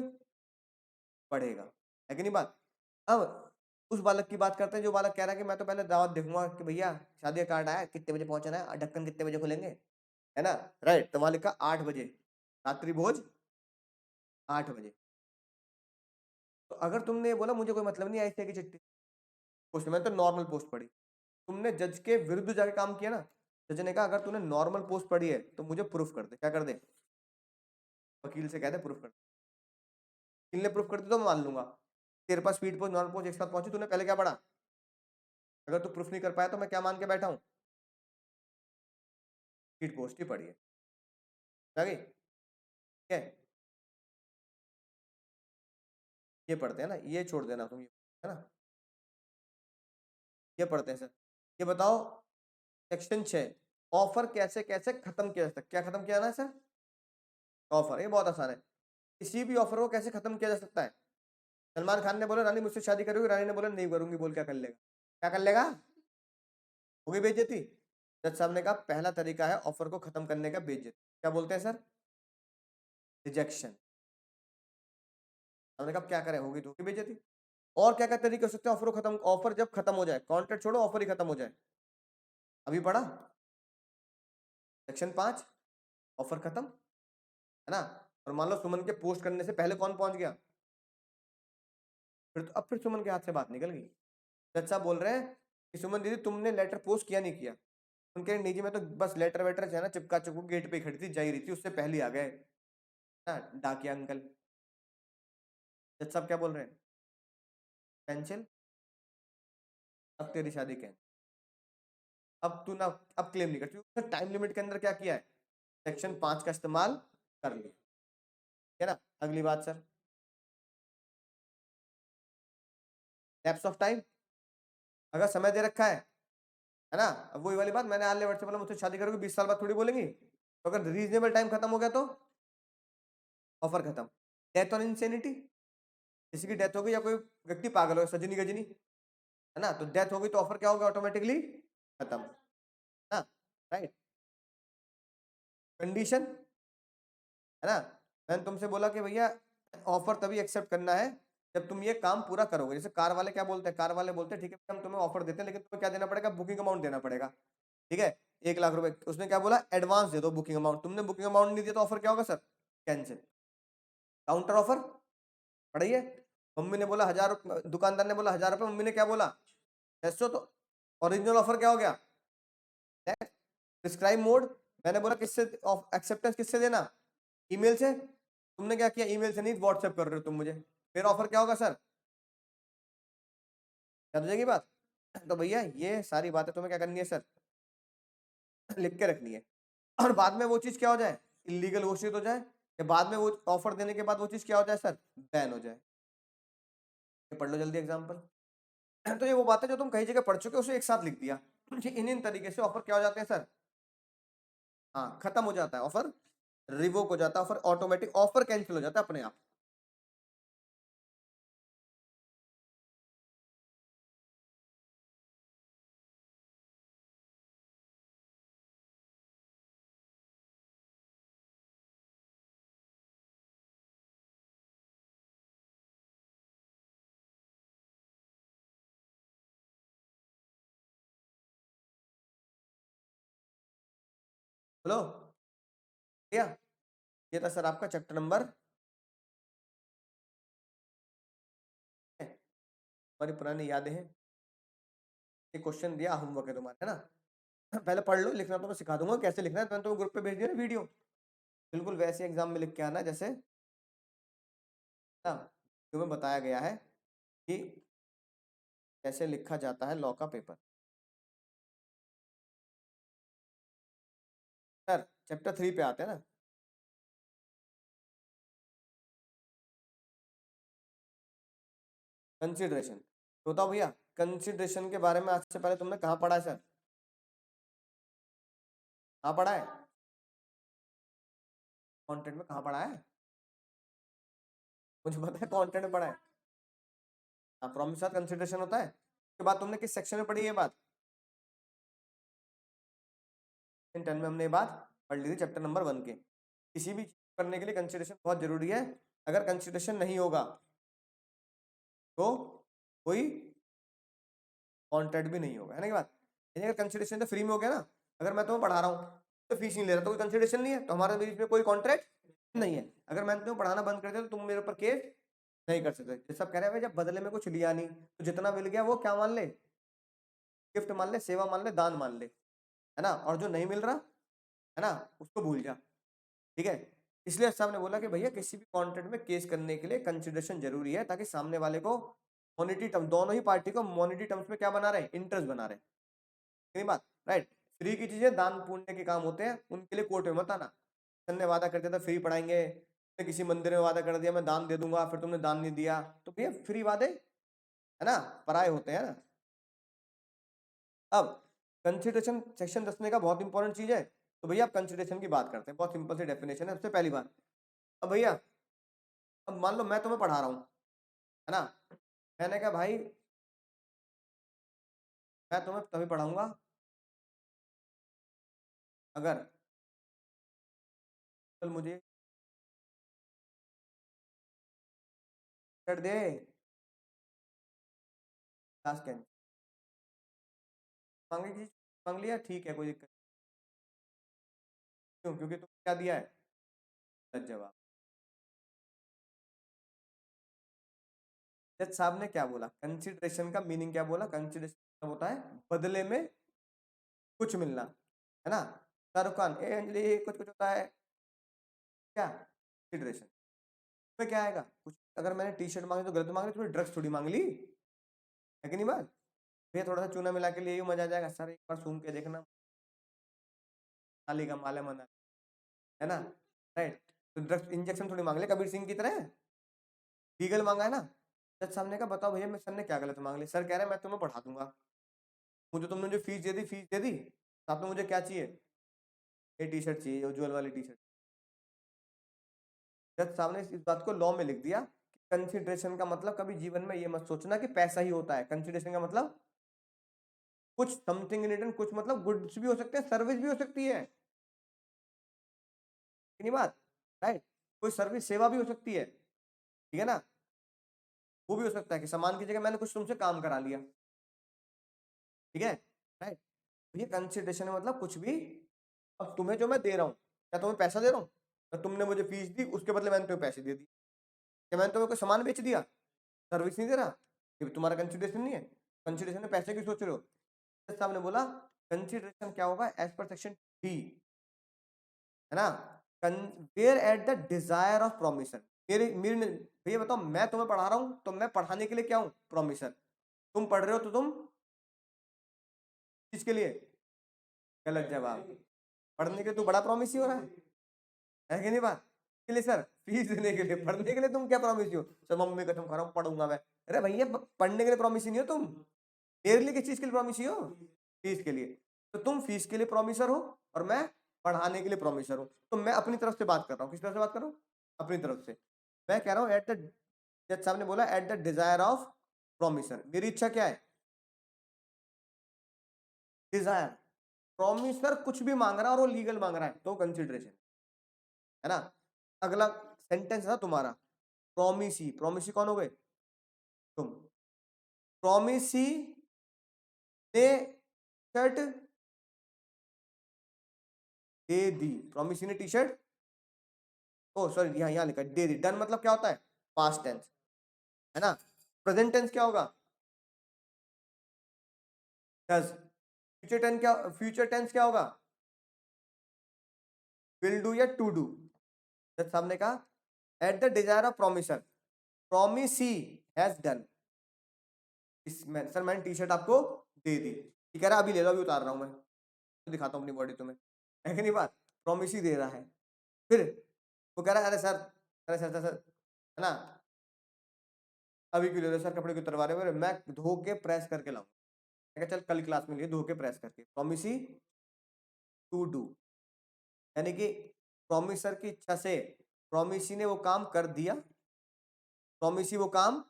Speaker 1: पढ़ेगा, है कि नहीं बात? अब उस बालक की बात करते हैं जो बालक कह रहा है कि मैं तो पहले दावत देखूंगा कि भैया शादी का कार्ड आया, कितने बजे पहुंचना है, ढक्कन कितने बजे खुलेंगे, है ना, राइट, तो वहां लिखा 8 बजे, रात्रि भोज 8 बजे। तो अगर तुमने ये बोला मुझे कोई मतलब नहीं ऐसे की चिट्ठी पोस्ट, मैंने तो नॉर्मल पोस्ट पढ़ी, तुमने जज के विरुद्ध जाके काम किया ना, जज ने कहा अगर तूने नॉर्मल पोस्ट पढ़ी है तो मुझे प्रूफ कर दे, क्या कर दे? वकील से कहते प्रूफ कर दे, वकील ने प्रूफ कर दी तो मैं मान लूंगा तेरे पास स्पीड पोस्ट नॉर्मल पोस्ट एक साथ पहुंची, तूने पहले क्या पढ़ा? अगर तू प्रूफ नहीं कर पाया तो मैं क्या मान के बैठा हूँ? स्पीड पोस्ट ही पढ़ी है, ठीक है, ये पढ़ते हैं ना, ये छोड़ देना तुम, ये है ना, ये पढ़ते हैं सर। ये बताओ सेक्शन 6 ऑफर कैसे कैसे खत्म किया जा सकता है, क्या खत्म किया ना सर? ऑफर, ये बहुत आसान है, किसी भी ऑफर को कैसे खत्म किया जा सकता है? सलमान खान ने बोला रानी मुझसे शादी करोगी, रानी ने बोला नहीं करूंगी, बोल क्या कर लेगा? क्या कर लेगा? होगी बेइज्जती। जज साहब ने कहा पहला तरीका है ऑफर को खत्म करने का बेइज्जती, क्या बोलते हैं सर? रिजेक्शन। हमने कहा क्या करें, होगी तो होगी बेइज्जती। और क्या क्या तरीके हो सकते हैं ऑफर को खत्म, ऑफर जब खत्म हो जाए, कॉन्ट्रैक्ट छोड़ो ऑफर ही खत्म हो जाए, अभी पढ़ा सेक्शन 5, ऑफर खत्म, है ना, और मान लो सुमन के पोस्ट करने से पहले कौन पहुंच गया? फिर सुमन के हाथ से बात निकल गई। जज साहब बोल रहे हैं कि सुमन दीदी तुमने लेटर पोस्ट किया नहीं किया? उनके निजी में तो बस लेटर वेटर है ना, चिपका चुपू गेट पे खड़ी थी, जा ही रही थी, उससे पहले आ गए ना डाकिया अंकल। जज साहब क्या बोल रहे हैं? कैंसिल। अब तेरी शादी कैंसिल। अब तू ना, अब क्लेम नहीं करती, टाइम लिमिट के अंदर क्या किया है, सेक्शन 5 का इस्तेमाल कर लिया, है ना। अगली बात सर, लैप्स ऑफ टाइम, अगर समय दे रखा है ना, अब वही वाली बात, मैंने आलिया भट्ट से बोला मुझसे शादी करोगे, 20 साल बाद थोड़ी बोलेंगी, तो अगर रीजनेबल टाइम खत्म हो गया तो ऑफर खत्म। डेथ ऑन इंसेनिटी, किसी की डेथ हो गई या कोई व्यक्ति पागल हो, सजनी गजनी, है ना, तो डेथ हो गई तो ऑफर क्या होगा, ऑटोमेटिकली खत्म, है ना, राइट। कंडीशन, है ना, मैंने तुमसे बोला कि भैया ऑफर तभी एक्सेप्ट करना है जब तुम ये काम पूरा करोगे। जैसे कार वाले क्या बोलते हैं, कार वाले बोलते हैं ठीक है हम तुम्हें ऑफर देते हैं, लेकिन तुम्हें क्या देना पड़ेगा, बुकिंग अमाउंट देना पड़ेगा, ठीक है, 1 लाख रुपए। उसने क्या बोला, एडवांस दे दो बुकिंग अमाउंट, तुमने बुकिंग अमाउंट नहीं दिया तो ऑफर क्या होगा सर, कैंसिल। काउंटर ऑफर पढ़ी है, मम्मी ने बोला 1000, दुकानदार ने बोला 1000 रुपए, मम्मी ने क्या बोला 600, तो ओरिजिनल ऑफर क्या हो गया, प्रिस्क्राइब मोड। मैंने बोला किससे एक्सेप्टेंस किससे देना, ईमेल से, तुमने क्या किया, ईमेल से नहीं व्हाट्सएप कर रहे हो तुम मुझे, फिर ऑफर क्या होगा सर, याद हो जाएगी बात। तो भैया ये सारी बातें तुम्हें क्या करनी है सर, लिख के रखनी है, और बाद में वो चीज क्या हो जाए, इलीगल घोषित हो जाए, या बाद में वो ऑफर देने के बाद वो चीज क्या हो जाए सर, बैन हो जाए। ये पढ़ लो जल्दी एग्जाम्पल। तो ये वो बातें जो तुम कई जगह पढ़ चुके हो उसे एक साथ लिख दिया, इन तरीके से ऑफर क्या हो जाते हैं सर, हाँ खत्म हो जाता है ऑफर, रिवोक हो जाता है ऑफर, ऑटोमेटिक ऑफर कैंसिल हो जाता है अपने आप। बोलो भैया, ये था सर आपका चैप्टर नंबर, हमारी पुरानी यादें हैं, ये क्वेश्चन दिया होमवर्क है तुम्हारा, है ना। पहले पढ़ लो, लिखना तो मैं सिखा दूंगा कैसे लिखना है, मैंने तुम्हें ग्रुप पे भेज दिया ना वीडियो, बिल्कुल वैसे एग्जाम में लिख के आना जैसे ना तुम्हें बताया गया है कि कैसे लिखा जाता है लॉ का पेपर। सर चैप्टर 3 पे आते हैं ना, कंसिडरेशन। तो बताओ भैया, कंसिडरेशन के बारे में आज से पहले तुमने कहाँ पढ़ा है सर, कहाँ पढ़ा है, कंटेंट में कहाँ पढ़ा है, मुझे पता है कंटेंट में पढ़ा है। हाँ प्रॉमिस के साथ कंसिडरेशन होता है, उसके बाद तुमने किस सेक्शन में पढ़ी ये बात, 10 में हमने ये बात पढ़ ली थी चैप्टर नंबर 1 के। किसी भी चीज करने के लिए कंसिडरेशन बहुत जरूरी है, अगर कंसिडरेशन नहीं होगा तो कोई कॉन्ट्रैक्ट भी नहीं होगा, है ना की बात। यानी अगर कंसिडरेशन तो फ्री में हो गया ना, अगर मैं तुम्हें पढ़ा रहा हूँ तो फीस नहीं ले रहा तो कोई कंसिडरेशन नहीं है, तो हमारे बीच में कोई कॉन्ट्रैक्ट नहीं है। अगर मैं तुम्हें पढ़ाना बंद कर दिया तो तुम मेरे ऊपर केस नहीं कर सकते। ये सब कह रहे हैं भाई जब बदले में कुछ लिया नहीं तो जितना मिल गया वो क्या मान ले, गिफ्ट मान ले, सेवा मान ले, दान मान ले, है ना, और जो नहीं मिल रहा है ना उसको भूल जा, ठीक है। इसलिए साहब ने बोला कि भैया किसी भी कॉन्ट्रैक्ट में केस करने के लिए कंसिडरेशन जरूरी है, ताकि सामने वाले को मॉनिटरी टर्म, दोनों ही पार्टी को मॉनिटरी टर्म्स में क्या बना रहे, इंटरेस्ट बना रहे, सही बात, राइट। फ्री की चीजें दान पुण्य के काम होते हैं, उनके लिए कोर्ट में मत आना। ने वादा करते थे फ्री पढ़ाएंगे, किसी मंदिर में वादा कर दिया मैं दान दे दूंगा, फिर तुमने दान नहीं दिया, तो भैया फ्री वादे है ना पराये होते हैं ना। अब कंसिडरेशन सेक्शन 10 का बहुत इंपॉर्टेंट चीज है, तो भैया आप कंसिडरेशन की बात करते हैं, बहुत सिंपल सी डेफिनेशन है। सबसे पहली बात, अब भैया अब मान लो मैं तुम्हें पढ़ा रहा हूँ, है ना, मैंने कहा भाई मैं तुम्हें तभी पढ़ाऊंगा अगर कल मुझे कर दे क्लास के मांगे चीज, मांग लिया ठीक है कोई दिक्कत क्यों, क्योंकि तुम क्या दिया है, गलत जवाब। जज साहब ने क्या बोला, कंसिडरेशन का मीनिंग क्या बोला, कंसिडरेशन होता है बदले में कुछ मिलना, है ना। शाहरुख खान, ए अंजलि कुछ कुछ होता है क्या, कंसिडरेशन में क्या आएगा कुछ। अगर मैंने टी शर्ट मांगी तो गलत मांग ली, थोड़ी ड्रग्स थोड़ी मांग ली, है कि नहीं बात। भैया थोड़ा सा चूना मिला के लिए मजा आ जाएगा, सर एक बार सूंघ के देखना, नाली का माल है मना, है ना, राइट। तो ड्रग्स इंजेक्शन थोड़ी मांग ले कबीर सिंह की तरह, लीगल मांगा है ना। जज साहब ने कहा बताओ भैया मैं, सर ने क्या गलत मांग ली, सर कह रहे हैं मैं तुम्हें पढ़ा दूंगा, मुझे तुमने जो फीस दे दी, फीस दे दी, साथ में मुझे क्या चाहिए, ये टी शर्ट चाहिए, उज्जवल वाली टी शर्ट। जज साहब ने इस बात को लॉ में लिख दिया, कंसिडरेशन का मतलब कभी जीवन में ये मत सोचना कि पैसा ही होता है, कंसिडरेशन का मतलब कुछ समथिंग इन रिटर्न, कुछ मतलब गुड्स भी हो सकते हैं, सर्विस भी हो सकती है, नहीं बात, राइट। कोई सर्विस सेवा भी हो सकती है, ठीक है ना, वो भी हो सकता है कि सामान की जगह मैंने कुछ तुमसे काम करा लिया, ठीक है, राइट। ये कंसिडरेशन है मतलब कुछ भी, अब तुम्हें जो मैं दे रहा हूँ, क्या तुम्हें पैसा दे रहा हूँ, तो तुमने मुझे फीस दी, उसके बदले मैंने तुम्हें पैसे दे दी, क्या मैंने तुम्हें कोई सामान बेच दिया, सर्विस नहीं दे रहा, ये तुम्हारा कंसिडरेशन नहीं है। कंसिडरेशन में पैसे की सोच रहे हो। साहब ने बोला कंसिडरेशन क्या होगा एज पर सेक्शन डी, है ना, where at the desire of promisee. मेरे मेरे भैया बताओ मैं तुम्हें पढ़ा रहा हूं तो मैं पढ़ाने के लिए क्या हूं, प्रोमिसर। तुम पढ़ रहे हो तो तुम किसके लिए, गलत जवाब, पढ़ने के लिए तो बड़ा प्रॉमिस ही हो रहा है कि नहीं बात, के लिए सर फीस देने के लिए, पढ़ने के लिए तुम क्या प्रॉमिस हो, सर मम्मी कसम खा रहा हूं पढ़ूंगा मैं, अरे भैया पढ़ने के लिए प्रॉमिस ही नहीं हो तुम, मेरे लिए किस चीज के लिए प्रॉमिस हो, फीस के लिए। तो तुम फीस के लिए प्रॉमिसर हो और मैं पढ़ाने के लिए प्रॉमिसर हूं, तो मैं अपनी तरफ से बात कर रहा हूँ, किस तरफ से बात कर रहा हूँ, अपनी तरफ से। मैं कह रहा हूँ एट द, जज साहब ने बोला eight the desire of promiser, मेरी इच्छा क्या है, डिजायर, प्रॉमिसर कुछ भी मांग रहा है और वो लीगल मांग रहा है तो कंसिडरेशन, है ना। अगला सेंटेंस था तुम्हारा, प्रोमिसी, प्रोमिसी कौन हो गए तुम, प्रोमिसी ने शर्ट दे दी, प्रोमिसी ने टी शर्ट, ओ सॉरी यहाँ यहाँ लिखा दे दी, डन मतलब क्या होता है पास्ट टेंस, है ना। प्रेजेंट टेंस क्या होगा, डज। फ्यूचर टेंस क्या, फ्यूचर टेंस क्या होगा, विल डू या टू डू। जज साहब ने कहा eight the desire of promisor, promisee has done, इसमें सर मैंने टी शर्ट आपको दे दी, ये कह रहा अभी ले लो, अभी उतार रहा हूँ मैं, तो दिखाता हूँ अपनी बॉडी तुम्हें, है कि नहीं बात, प्रॉमिस ही दे रहा है। फिर वो कह रहा है अरे सर, अरे सर सर सर, है ना, अभी क्यों ले रहे हो सर, कपड़े क्यों उतरवा रहे हो, मैं धो के प्रेस करके लाऊं, मैं कहा चल कल क्लास में लिए धो के प्रेस करके, प्रॉमिस ही टू डू, यानी कि प्रॉमिसर की इच्छा से प्रॉमिसी ने वो काम कर दिया, प्रॉमिसी वो काम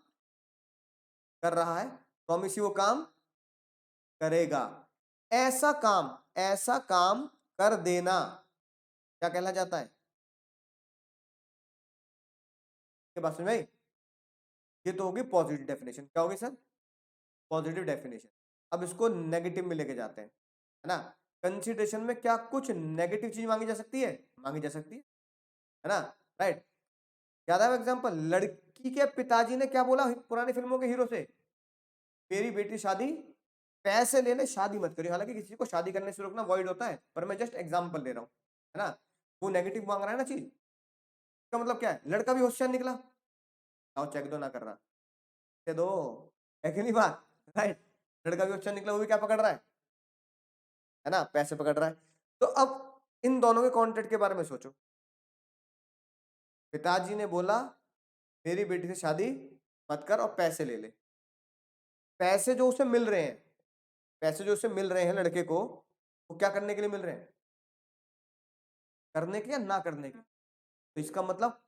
Speaker 1: कर रहा है, प्रॉमिसी वो काम करेगा, ऐसा काम कर देना क्या कहला जाता है, ये बात समझ में आई? ये तो होगी पॉजिटिव डेफिनेशन, क्या होगी सर, पॉजिटिव डेफिनेशन। अब इसको नेगेटिव में लेके जाते हैं, है ना। कंसिडरेशन में क्या कुछ नेगेटिव चीज मांगी जा सकती है, मांगी जा सकती है ना, राइट। याद है एग्जांपल, लड़की के पिताजी ने क्या बोला पुरानी फिल्मों के हीरो से, मेरी बेटी शादी पैसे ले ले, शादी मत करियो, हालांकि किसी को शादी करने से रोकना वॉइड होता है, पर मैं जस्ट एग्जांपल दे रहा हूँ, है ना। वो नेगेटिव मांग रहा है ना चीज, इसका मतलब क्या है, लड़का भी होशियार निकला, आओ चेक दो ना कर रहा, दे दो, है कि नहीं बात, राइट। लड़का भी होशियार निकला, वो भी क्या पकड़ रहा है ना, पैसे पकड़ रहा है। तो अब इन दोनों के कॉन्ट्रैक्ट के बारे में सोचो, पिताजी ने बोला मेरी बेटी से शादी मत कर और पैसे ले ले, पैसे जो उसे मिल रहे हैं, पैसे जो उसे मिल रहे हैं लड़के को, वो क्या करने के लिए मिल रहे हैं, करने के या ना करने के, तो इसका मतलब,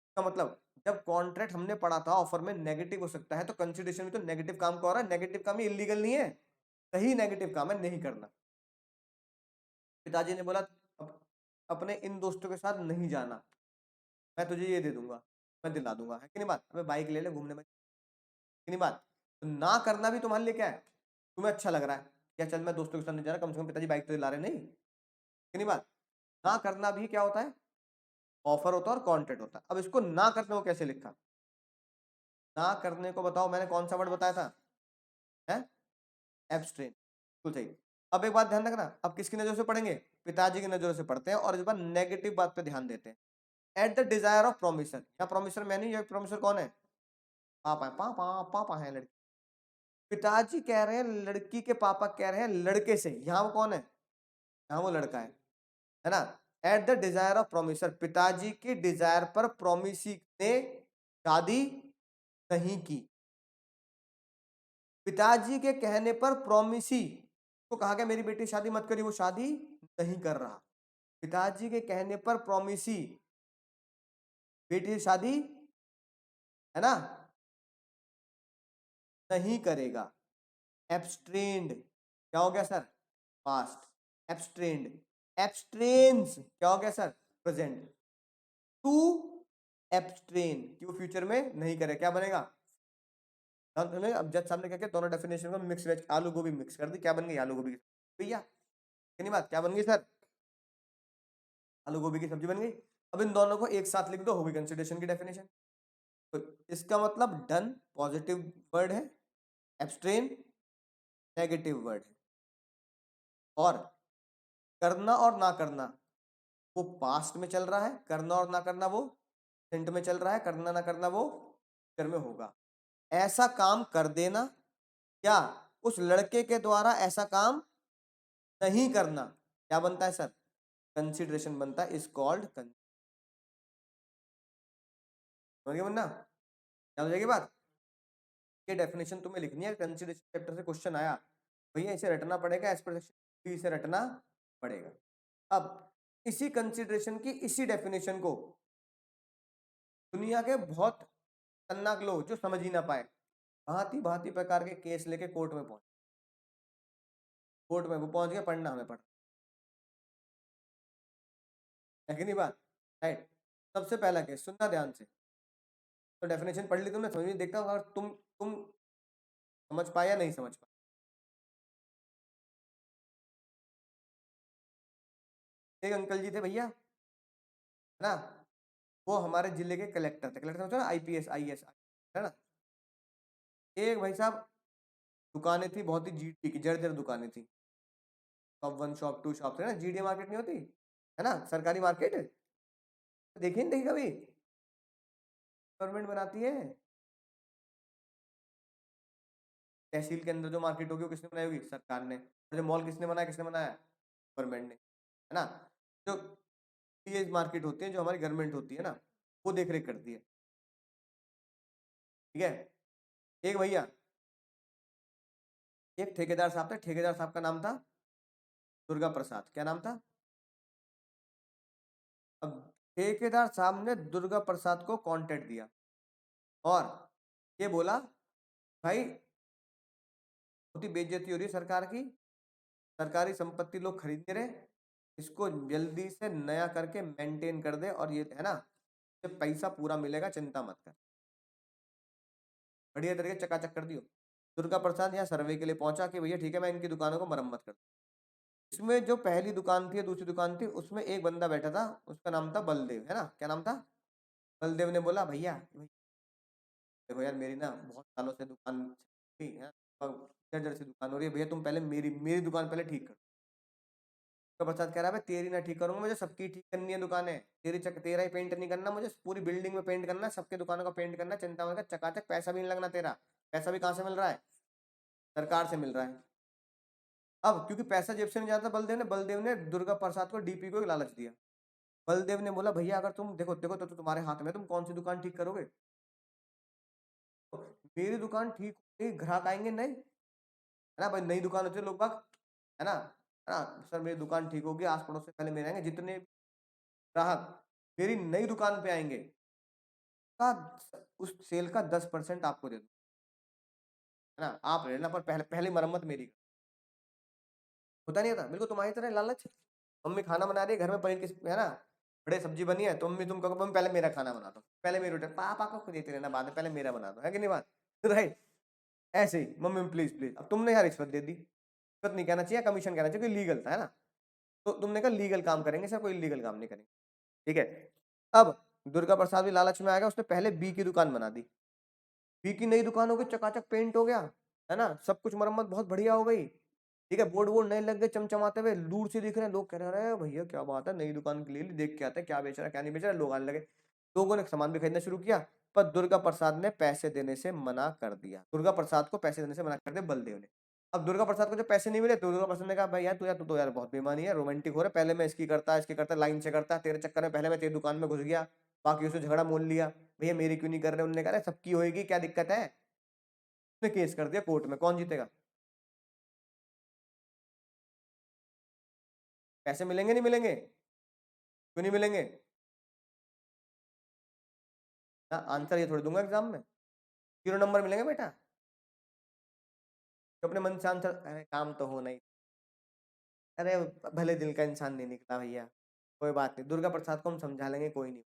Speaker 1: इसका मतलब जब कॉन्ट्रैक्ट हमने पढ़ा था ऑफर में नेगेटिव हो सकता है, तो कंसिडरेशन में तो नेगेटिव काम का हो रहा है, नेगेटिव काम ही इलीगल नहीं है, सही नेगेटिव काम है, नहीं करना। पिताजी ने बोला अपने इन दोस्तों के साथ नहीं जाना, मैं तुझे ये दे दूंगा, मैं दिला दूंगा, है कि नहीं बात, अबे बाइक ले ले घूमने में, कि नहीं बात। तो ना करना भी तुम्हारे लिए क्या है, तुम्हें अच्छा लग रहा है, क्या चल मैं दोस्तों के साथ नहीं जा रहा, कम से कम पिताजी बाइक तो दिला रहे, नहीं, कि नहीं बात। ना करना भी क्या होता है, ऑफर होता है और कॉन्ट्रैक्ट होता है। अब इसको ना करने को कैसे लिखा, ना करने को बताओ, मैंने कौन सा वर्ड बताया था, है एब्स्ट्रेन, बिल्कुल सही। अब एक बात ध्यान रखना, अब किसकी नजर से पढ़ेंगे, पिताजी की नजरों से पढ़ते हैं और इस बार नेगेटिव बात पे ध्यान देते हैं। Eight the desire of promisor, या प्रोमिसर मैं नहीं, ये प्रोमिसर कौन है, पापा है, पापा पापा है लड़की, पिताजी कह रहे हैं लड़की के पापा कह रहे हैं लड़के से, यहाँ वो कौन है, यहाँ वो लड़का है ना। Eight the desire of promisor, पिताजी की डिजायर पर प्रोमिसी ने शादी नहीं की। पिताजी के कहने पर प्रोमिसी तो कहा गया मेरी बेटी शादी मत करिए, वो शादी नहीं कर रहा। पिताजी के कहने पर प्रोमिसी बेटी से शादी, है ना, नहीं करेगा। एब्स्ट्रेन्ड क्या हो गया सर, पास्ट। एब्स्ट्रेन्ड, एब्स्ट्रेन्स क्या हो गया सर, प्रेजेंट। टू एब्स्ट्रेन कि वो फ्यूचर में नहीं करे, क्या बनेगा। अब जज साहब ने क्या किया, दोनों डेफिनेशन को मिक्स वेज आलू गोभी मिक्स कर दी, क्या बन गई, आलू गोभी भैया, कितनी बात क्या बन गई सर, आलू गोभी की सब्जी बन गई। अब इन दोनों को एक साथ लिख दो, हो गई कंसिडरेशन की डेफिनेशन। तो इसका मतलब डन पॉजिटिव वर्ड है, एब्स्ट्रेन नेगेटिव वर्ड है, और करना और ना करना वो पास्ट में चल रहा है, करना और ना करना वो प्रेजेंट में चल रहा है, करना ना करना वो फ्यूचर में होगा। ऐसा काम कर देना या उस लड़के के द्वारा ऐसा काम नहीं करना क्या बनता है सर, कंसिडरेशन बनता है, इज कॉल्ड। बनना क्या हो जाएगी बात, ये डेफिनेशन तुम्हें लिखनी है, कंसिडरेशन चैप्टर से क्वेश्चन आया भैया इसे रटना पड़ेगा, एज पर इसे रटना पड़ेगा। अब इसी कंसिडरेशन की इसी डेफिनेशन को दुनिया के बहुत खतरनाक लोग जो समझ ही ना पाए, भांति भांति प्रकार के केस लेके कोर्ट में पहुंचे, कोर्ट में वो पहुंच गए, पढ़ना हमें पढ़, है कि नहीं बात, राइट। सबसे पहला केस सुनना ध्यान से, तो डेफिनेशन पढ़ ली तुमने, समझ में, देखता हूँ अगर तुम समझ पाए या नहीं समझ पाए। एक अंकल जी थे भैया, है ना, वो हमारे जिले के कलेक्टर थे, कलेक्टर समझो ना, आईपीएस आईएएस, है ना। एक भाई साहब दुकानें थी बहुत ही जीटी की, जर्जर दुकानें थी, शॉप 1 शॉप 2 शॉप थे ना, जीडी मार्केट नहीं होती है ना, सरकारी मार्केट, देखी नहीं देखी कभी, गवर्नमेंट बनाती है, तहसील के अंदर जो मार्केट होगी वो किसने बनाई होगी, सरकार ने, और जो मॉल किसने बनाया, किसने बनाया, गवर्नमेंट ने, है ना। जो ये मार्केट होती है जो हमारी गवर्नमेंट होती है ना, वो देख रेख करती है, ठीक है। एक भैया, एक ठेकेदार साहब थे, ठेकेदार साहब का नाम था दुर्गा प्रसाद, क्या नाम था। अब ठेकेदार साहब ने दुर्गा प्रसाद को कॉन्ट्रैक्ट दिया और ये बोला भाई बहुत ही बेइज्जती हो रही है सरकार की, सरकारी संपत्ति लोग खरीद नहीं रहे, इसको जल्दी से नया करके मेंटेन कर दे, और ये है ना ये पैसा पूरा मिलेगा, चिंता मत कर, बढ़िया तरीके चकाचक कर दियो। दुर्गा प्रसाद यहाँ सर्वे के लिए पहुंचा कि भैया ठीक है मैं इनकी दुकानों को मरम्मत कर, इसमें जो पहली दुकान थी दूसरी दुकान थी उसमें एक बंदा बैठा था, उसका नाम था बलदेव, है ना, क्या नाम था, बलदेव ने बोला भैया देखो यार मेरी ना बहुत सालों से दुकान थी है, जर्जर सी दुकान हो रही है भैया, तुम पहले मेरी मेरी दुकान पहले ठीक करो। तो प्रसाद कह रहा है तेरी ना ठीक करूंगा, मुझे सबकी ठीक करनी है दुकानें, तेरा ही पेंट नहीं करना, मुझे पूरी बिल्डिंग में पेंट करना है, सबके दुकानों का पेंट करना है, चिंता मत कर, चकाचक, पैसा भी नहीं लगना तेरा, पैसा भी कहाँ से मिल रहा है, सरकार से मिल रहा है। अब क्योंकि पैसा जेब से नहीं जाता, बलदेव ने दुर्गा प्रसाद को डीपी को एक लालच दिया। बलदेव ने बोला भैया अगर तुम देखो देखो तो तुम्हारे हाथ में, तुम कौन सी दुकान ठीक करोगे, मेरी दुकान ठीक होगी ग्राहक आएंगे नहीं, है ना भाई, नई दुकान होती है लोग बाग, है ना सर मेरी दुकान ठीक होगी, आस पड़ोस से पहले मेरे आएंगे, जितने ग्राहक मेरी नई दुकान पे आएंगे का उस सेल का 10% आपको दे दूं, है ना, आप लेना, पर पहले पहले मरम्मत मेरी कर। होता नहीं था बिल्कुल तुम्हारी तरह लालच, मम्मी खाना बना रही है घर में, पनीर की है ना, बड़े सब्जी बनी है, तो मम्मी तुम कहो मम्मी पहले मेरा खाना बना दो, पहले मेरी रोटी, पापा को खुद देते रहना, बाद में पहले मेरा बना दो, है कि नहीं बात, राइट। ऐसे ही मम्मी प्लीज प्लीज, अब तुमने यार रिश्वत दे दी, रिश्वत नहीं कहना चाहिए, कमीशन कहना चाहिए, लीगल था, है ना, तो तुमने कहा लीगल काम करेंगे सर, कोई लीगल काम नहीं करेंगे, ठीक है। अब दुर्गा प्रसाद भी लालच में आ गया, उसने पहले बी की दुकान बना दी, बी की नई दुकान हो गई, चकाचक पेंट हो गया, है ना, सब कुछ मरम्मत बहुत बढ़िया हो गई, ठीक है, बोर्ड वोर्ड नए लग गए चमचमाते हुए, दूर से दिख रहे हैं, लोग कह रहे हैं भैया क्या बात है, नई दुकान के लिए देख के आते हैं क्या बेच रहा है क्या नहीं बेच रहा है, लोग आने लगे, लोगों ने सामान भी खरीदना शुरू किया। पर दुर्गा प्रसाद ने पैसे देने से मना कर दिया, दुर्गा प्रसाद को पैसे देने से मना कर दिया बलदेव ने। अब दुर्गा प्रसाद को जब पैसे नहीं मिले तो दुर्गा प्रसाद ने कहा भाई यार तू तो यार बहुत बेईमानी है, रोमांटिक हो रहा है, पहले मैं इसकी करता लाइन से करता, तेरे चक्कर में पहले मैं तेरी दुकान में घुस गया, बाकी उसे झगड़ा मोल लिया, भैया मेरी क्यों नहीं कर रहे, उन्होंने कहा सबकी होएगी क्या दिक्कत है, उसने केस कर दिया कोर्ट में, कौन जीतेगा? पैसे मिलेंगे नहीं मिलेंगे? क्यों नहीं मिलेंगे? ना आंसर ये थोड़ी दूंगा एग्जाम में, 0 नंबर मिलेंगे बेटा, तो अपने मन से आंसर, अरे काम तो होना ही, अरे भले दिल का इंसान नहीं निकला भैया, कोई बात नहीं, दुर्गा प्रसाद को हम समझा लेंगे, कोई नहीं,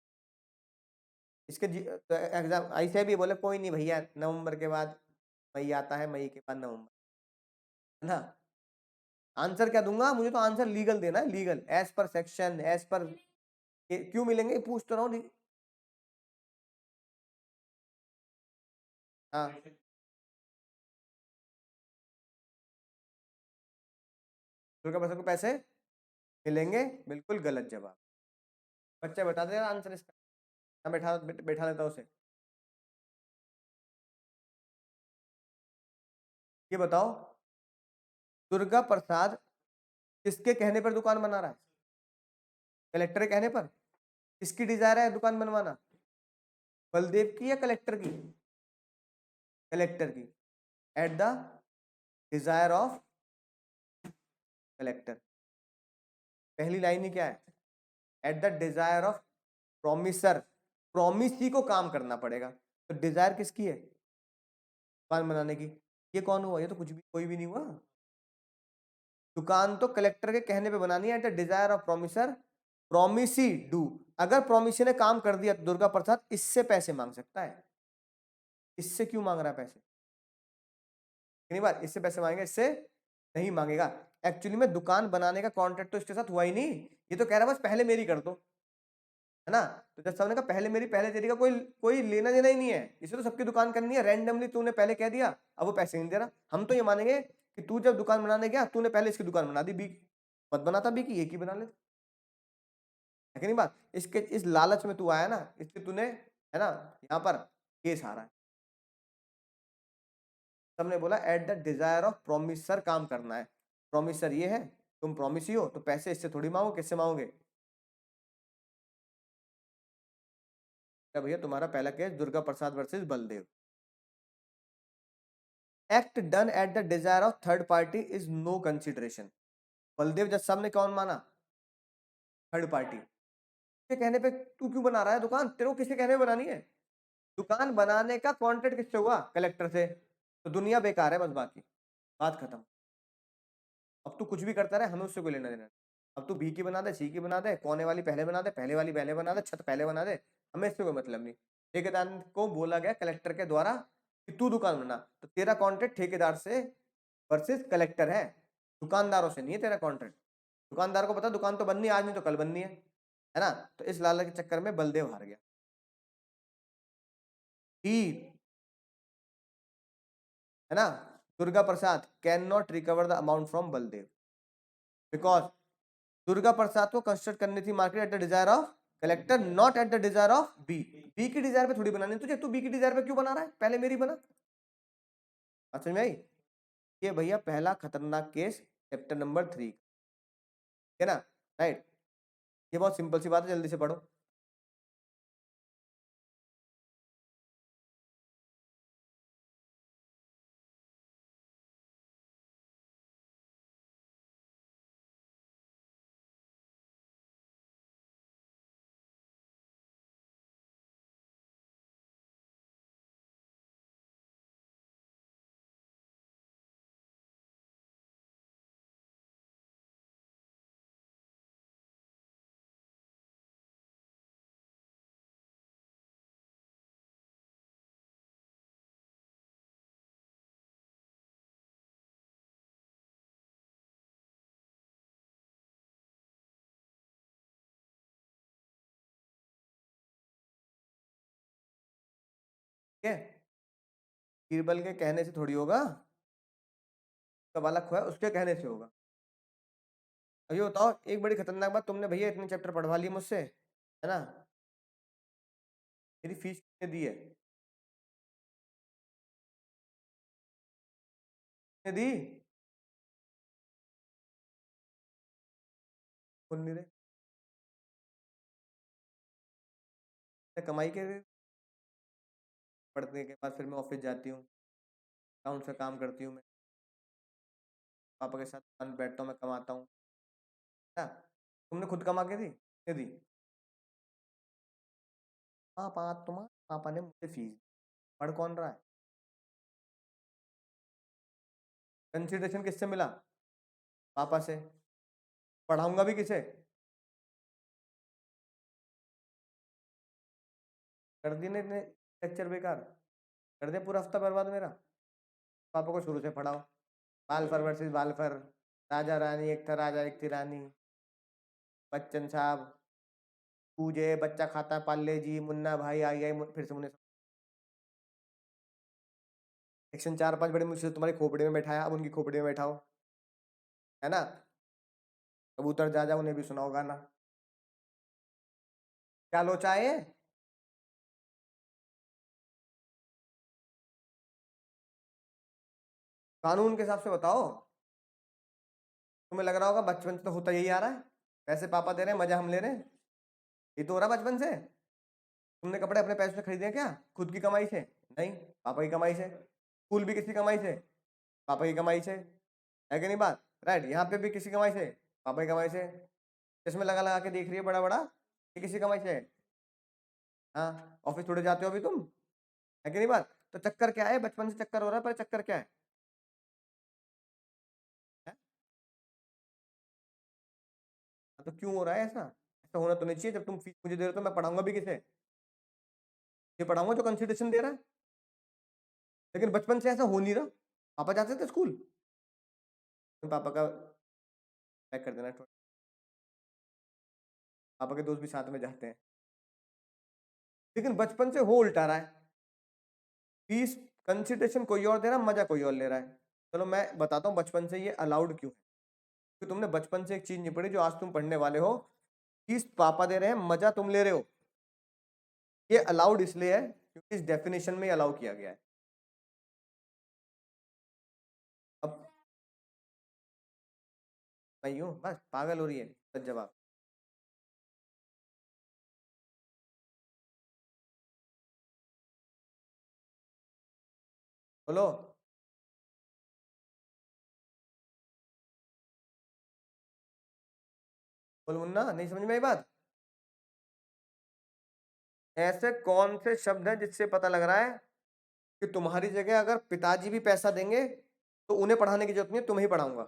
Speaker 1: इसके तो एग्जाम ऐसे भी बोले कोई नहीं भैया, नवंबर के बाद मई आता है, मई के बाद नवंबर, है ना, आंसर क्या दूंगा, मुझे तो आंसर लीगल देना है, legal as per section as per, क्यों मिलेंगे पूछ तो रहा हूँ। हाँ दुर्गा प्रसाद को पैसे मिलेंगे, बिल्कुल गलत जवाब, बच्चा बता दे आंसर इसका, मैं बैठा लेता हूँ उसे, ये बताओ दुर्गा प्रसाद किसके कहने पर दुकान बना रहा है? कलेक्टर के कहने पर? किसकी डिजायर है दुकान बनवाना, बलदेव की या कलेक्टर की? कलेक्टर की, eight the desire of collector, पहली लाइन ही क्या है, eight the desire of promisor, promisee को काम करना पड़ेगा, तो डिजायर किसकी है दुकान बनाने की, ये कौन हुआ, ये तो कुछ भी कोई भी नहीं हुआ, दुकान तो कलेक्टर के कहने पे बनानी है, eight the desire of promisor, promisee do, अगर प्रोमिसी ने काम कर दिया तो दुर्गा प्रसाद इससे पैसे मांग सकता है, इससे क्यों मांग रहा है पैसे, कितनी बार इससे पैसे मांगेगा, इससे नहीं मांगेगा, एक्चुअली में दुकान बनाने का कॉन्ट्रैक्ट तो इसके साथ हुआ ही नहीं, ये तो कह रहा है बस पहले मेरी कर दो, है ना, तो जब सबने कहा पहले मेरी पहले तेरी का कोई कोई लेना देना ही नहीं है, इसे तो सबकी दुकान करनी है, रैंडमली तूने पहले कह दिया, अब वो पैसे नहीं दे रहा, हम तो ये मानेंगे कि तू जब दुकान बनाने गया तूने पहले इसकी दुकान बना दी, बी मत बनाता, बी की एक ही बना ले, है कि नहीं बात, इसके इस लालच में तू आया ना, इसलिए तूने, है ना, यहाँ पर केस आ रहा है, सबने बोला eight the desire of promisor काम करना है, प्रोमिसर ये है, तुम प्रोमिस ही हो तो पैसे इससे थोड़ी मांगो, किससे मांगोगे, क्या भैया तुम्हारा पहला case Durga Prasad versus Baldev, act done at the desire of third party is no consideration, Baldev जज साहब ने कौन माना, थर्ड पार्टी के कहने पे तू क्यों बना रहा है दुकान, तेरे को किसके कहने पे बनानी है, दुकान बनाने का कॉन्ट्रैक्ट किससे हुआ, कलेक्टर से, तो दुनिया बेकार है बस, बाकी बात खत्म, अब तू कुछ भी करता रहे, हमें उससे कोई लेना देना नहीं। अब तू बी की बना दे, सी की बना दे, कोने वाली पहले बना दे, पहले वाली पहले बना दे, छत पहले बना दे, हमें इससे कोई मतलब नहीं, ठेकेदार को बोला गया कलेक्टर के द्वारा कि तू दुकान बना, तो तेरा कॉन्ट्रैक्ट ठेकेदार से वर्सेस कलेक्टर है, दुकानदारों से नहीं है तेरा कॉन्ट्रैक्ट, दुकानदार को पता दुकान तो बननी है, आज नहीं तो कल बननी है ना, तो इस लालच के चक्कर में बलदेव हार गया, ही, है ना, Durga Prasad can not recover the amount from Baldev, because Durga Prasad को कंस्ट्रक्ट करनी थी market at the desire of collector, not at the desire of B, B की डिजायर पे थोड़ी बनानी तुझे, तू बी की डिजायर पे क्यों बना रहा है, पहले मेरी बना, बात समझ में आई, ये भैया पहला खतरनाक केस चैप्टर नंबर 3, है ना, राइट, ये बहुत सिंपल सी बात है, जल्दी से पढ़ो, ठीक है, बीरबल के कहने से थोड़ी होगा, तो बालक खोया उसके कहने से होगा। अब ये बताओ एक बड़ी खतरनाक बात, तुमने भैया इतने चैप्टर पढ़वा लिए मुझसे, है ना, मेरी फीस कितने दी है? कितने दी? सुन नहीं रहे? मैं कमाई के पढ़ने के बाद फिर मैं ऑफिस जाती हूँ, अकाउंट से काम करती हूँ, मैं पापा के साथ दुकान पे बैठता हूँ, मैं कमाता हूँ। क्या तुमने खुद कमा के दी? कितने दी? पापा, तुम्हारे पापा ने मुझे फीस दी। पढ़ कौन रहा है? कंसिडरेशन किससे मिला? पापा से। पढ़ाऊंगा भी किसे? कर दी ने लेक्चर बेकार, कर दे पूरा हफ्ता बर्बाद मेरा। पापा को शुरू से पढ़ाओ, बालफर वर्सेस बालफर, राजा रानी, एक था राजा एक थी रानी, बच्चन साहब, पूजे बच्चा खाता, पाले जी, मुन्ना भाई, आई आई फिर से उन्हें सेक्शन 4-5 बड़े मुझसे तुम्हारी खोपड़ी में बैठाया, अब उनकी खोपड़ी में बैठाओ, है ना। कबूतर जा उन्हें भी सुनाओ गाना। क्या लोचा है? कानून के हिसाब से बताओ। तुम्हें लग रहा होगा बचपन से तो होता यही आ रहा है, पैसे पापा दे रहे हैं, मजा हम ले रहे हैं, ये तो हो रहा बचपन से। तुमने कपड़े अपने पैसे से खरीदे हैं क्या? खुद की कमाई से? नहीं, पापा की कमाई से। स्कूल भी किसकी कमाई से? पापा की कमाई से, है कि नहीं बात? राइट, यहाँ पे भी किसी कमाई से? पापा की कमाई से। चश्मे लगा लगा के देख रही है बड़ा बड़ा, ये किसी कमाई से है? हाँ, ऑफिस थोड़े जाते हो अभी तुम, है कि नहीं बात? तो चक्कर क्या है? बचपन से चक्कर हो रहा है, पर चक्कर क्या है? है? तो क्यों हो रहा है ऐसा? ऐसा होना तो नहीं चाहिए। जब तुम फीस मुझे दे रहे हो तो मैं पढ़ाऊंगा भी किसे? ये पढ़ाऊंगा जो कंसिडरेशन दे रहा है। लेकिन बचपन से ऐसा हो नहीं रहा। पापा जाते थे स्कूल, पापा का पैक कर देना, पापा के दोस्त भी साथ में जाते हैं। लेकिन बचपन से हो उल्टा रहा है, फीस कंसिडरेशन कोई और दे रहा है, मजा कोई और ले रहा है। चलो मैं बताता हूँ बचपन से ये अलाउड क्यों है। क्योंकि तुमने बचपन से एक चीज नहीं पढ़ी जो आज तुम पढ़ने वाले हो। फीस पापा दे रहे हैं, मजा तुम ले रहे हो। ये अलाउड इसलिए है क्योंकि इस डेफिनेशन में अलाउ किया गया है। अब मैं यूं बस पागल हो रही है, बस जवाब। बोलो। बोल मुन्ना, नहीं समझ में आई बात? ऐसे कौन से शब्द हैं जिससे पता लग रहा है कि तुम्हारी जगह अगर पिताजी भी पैसा देंगे तो उन्हें पढ़ाने की जरूरत नहीं है, तुम्हें ही पढ़ाऊंगा?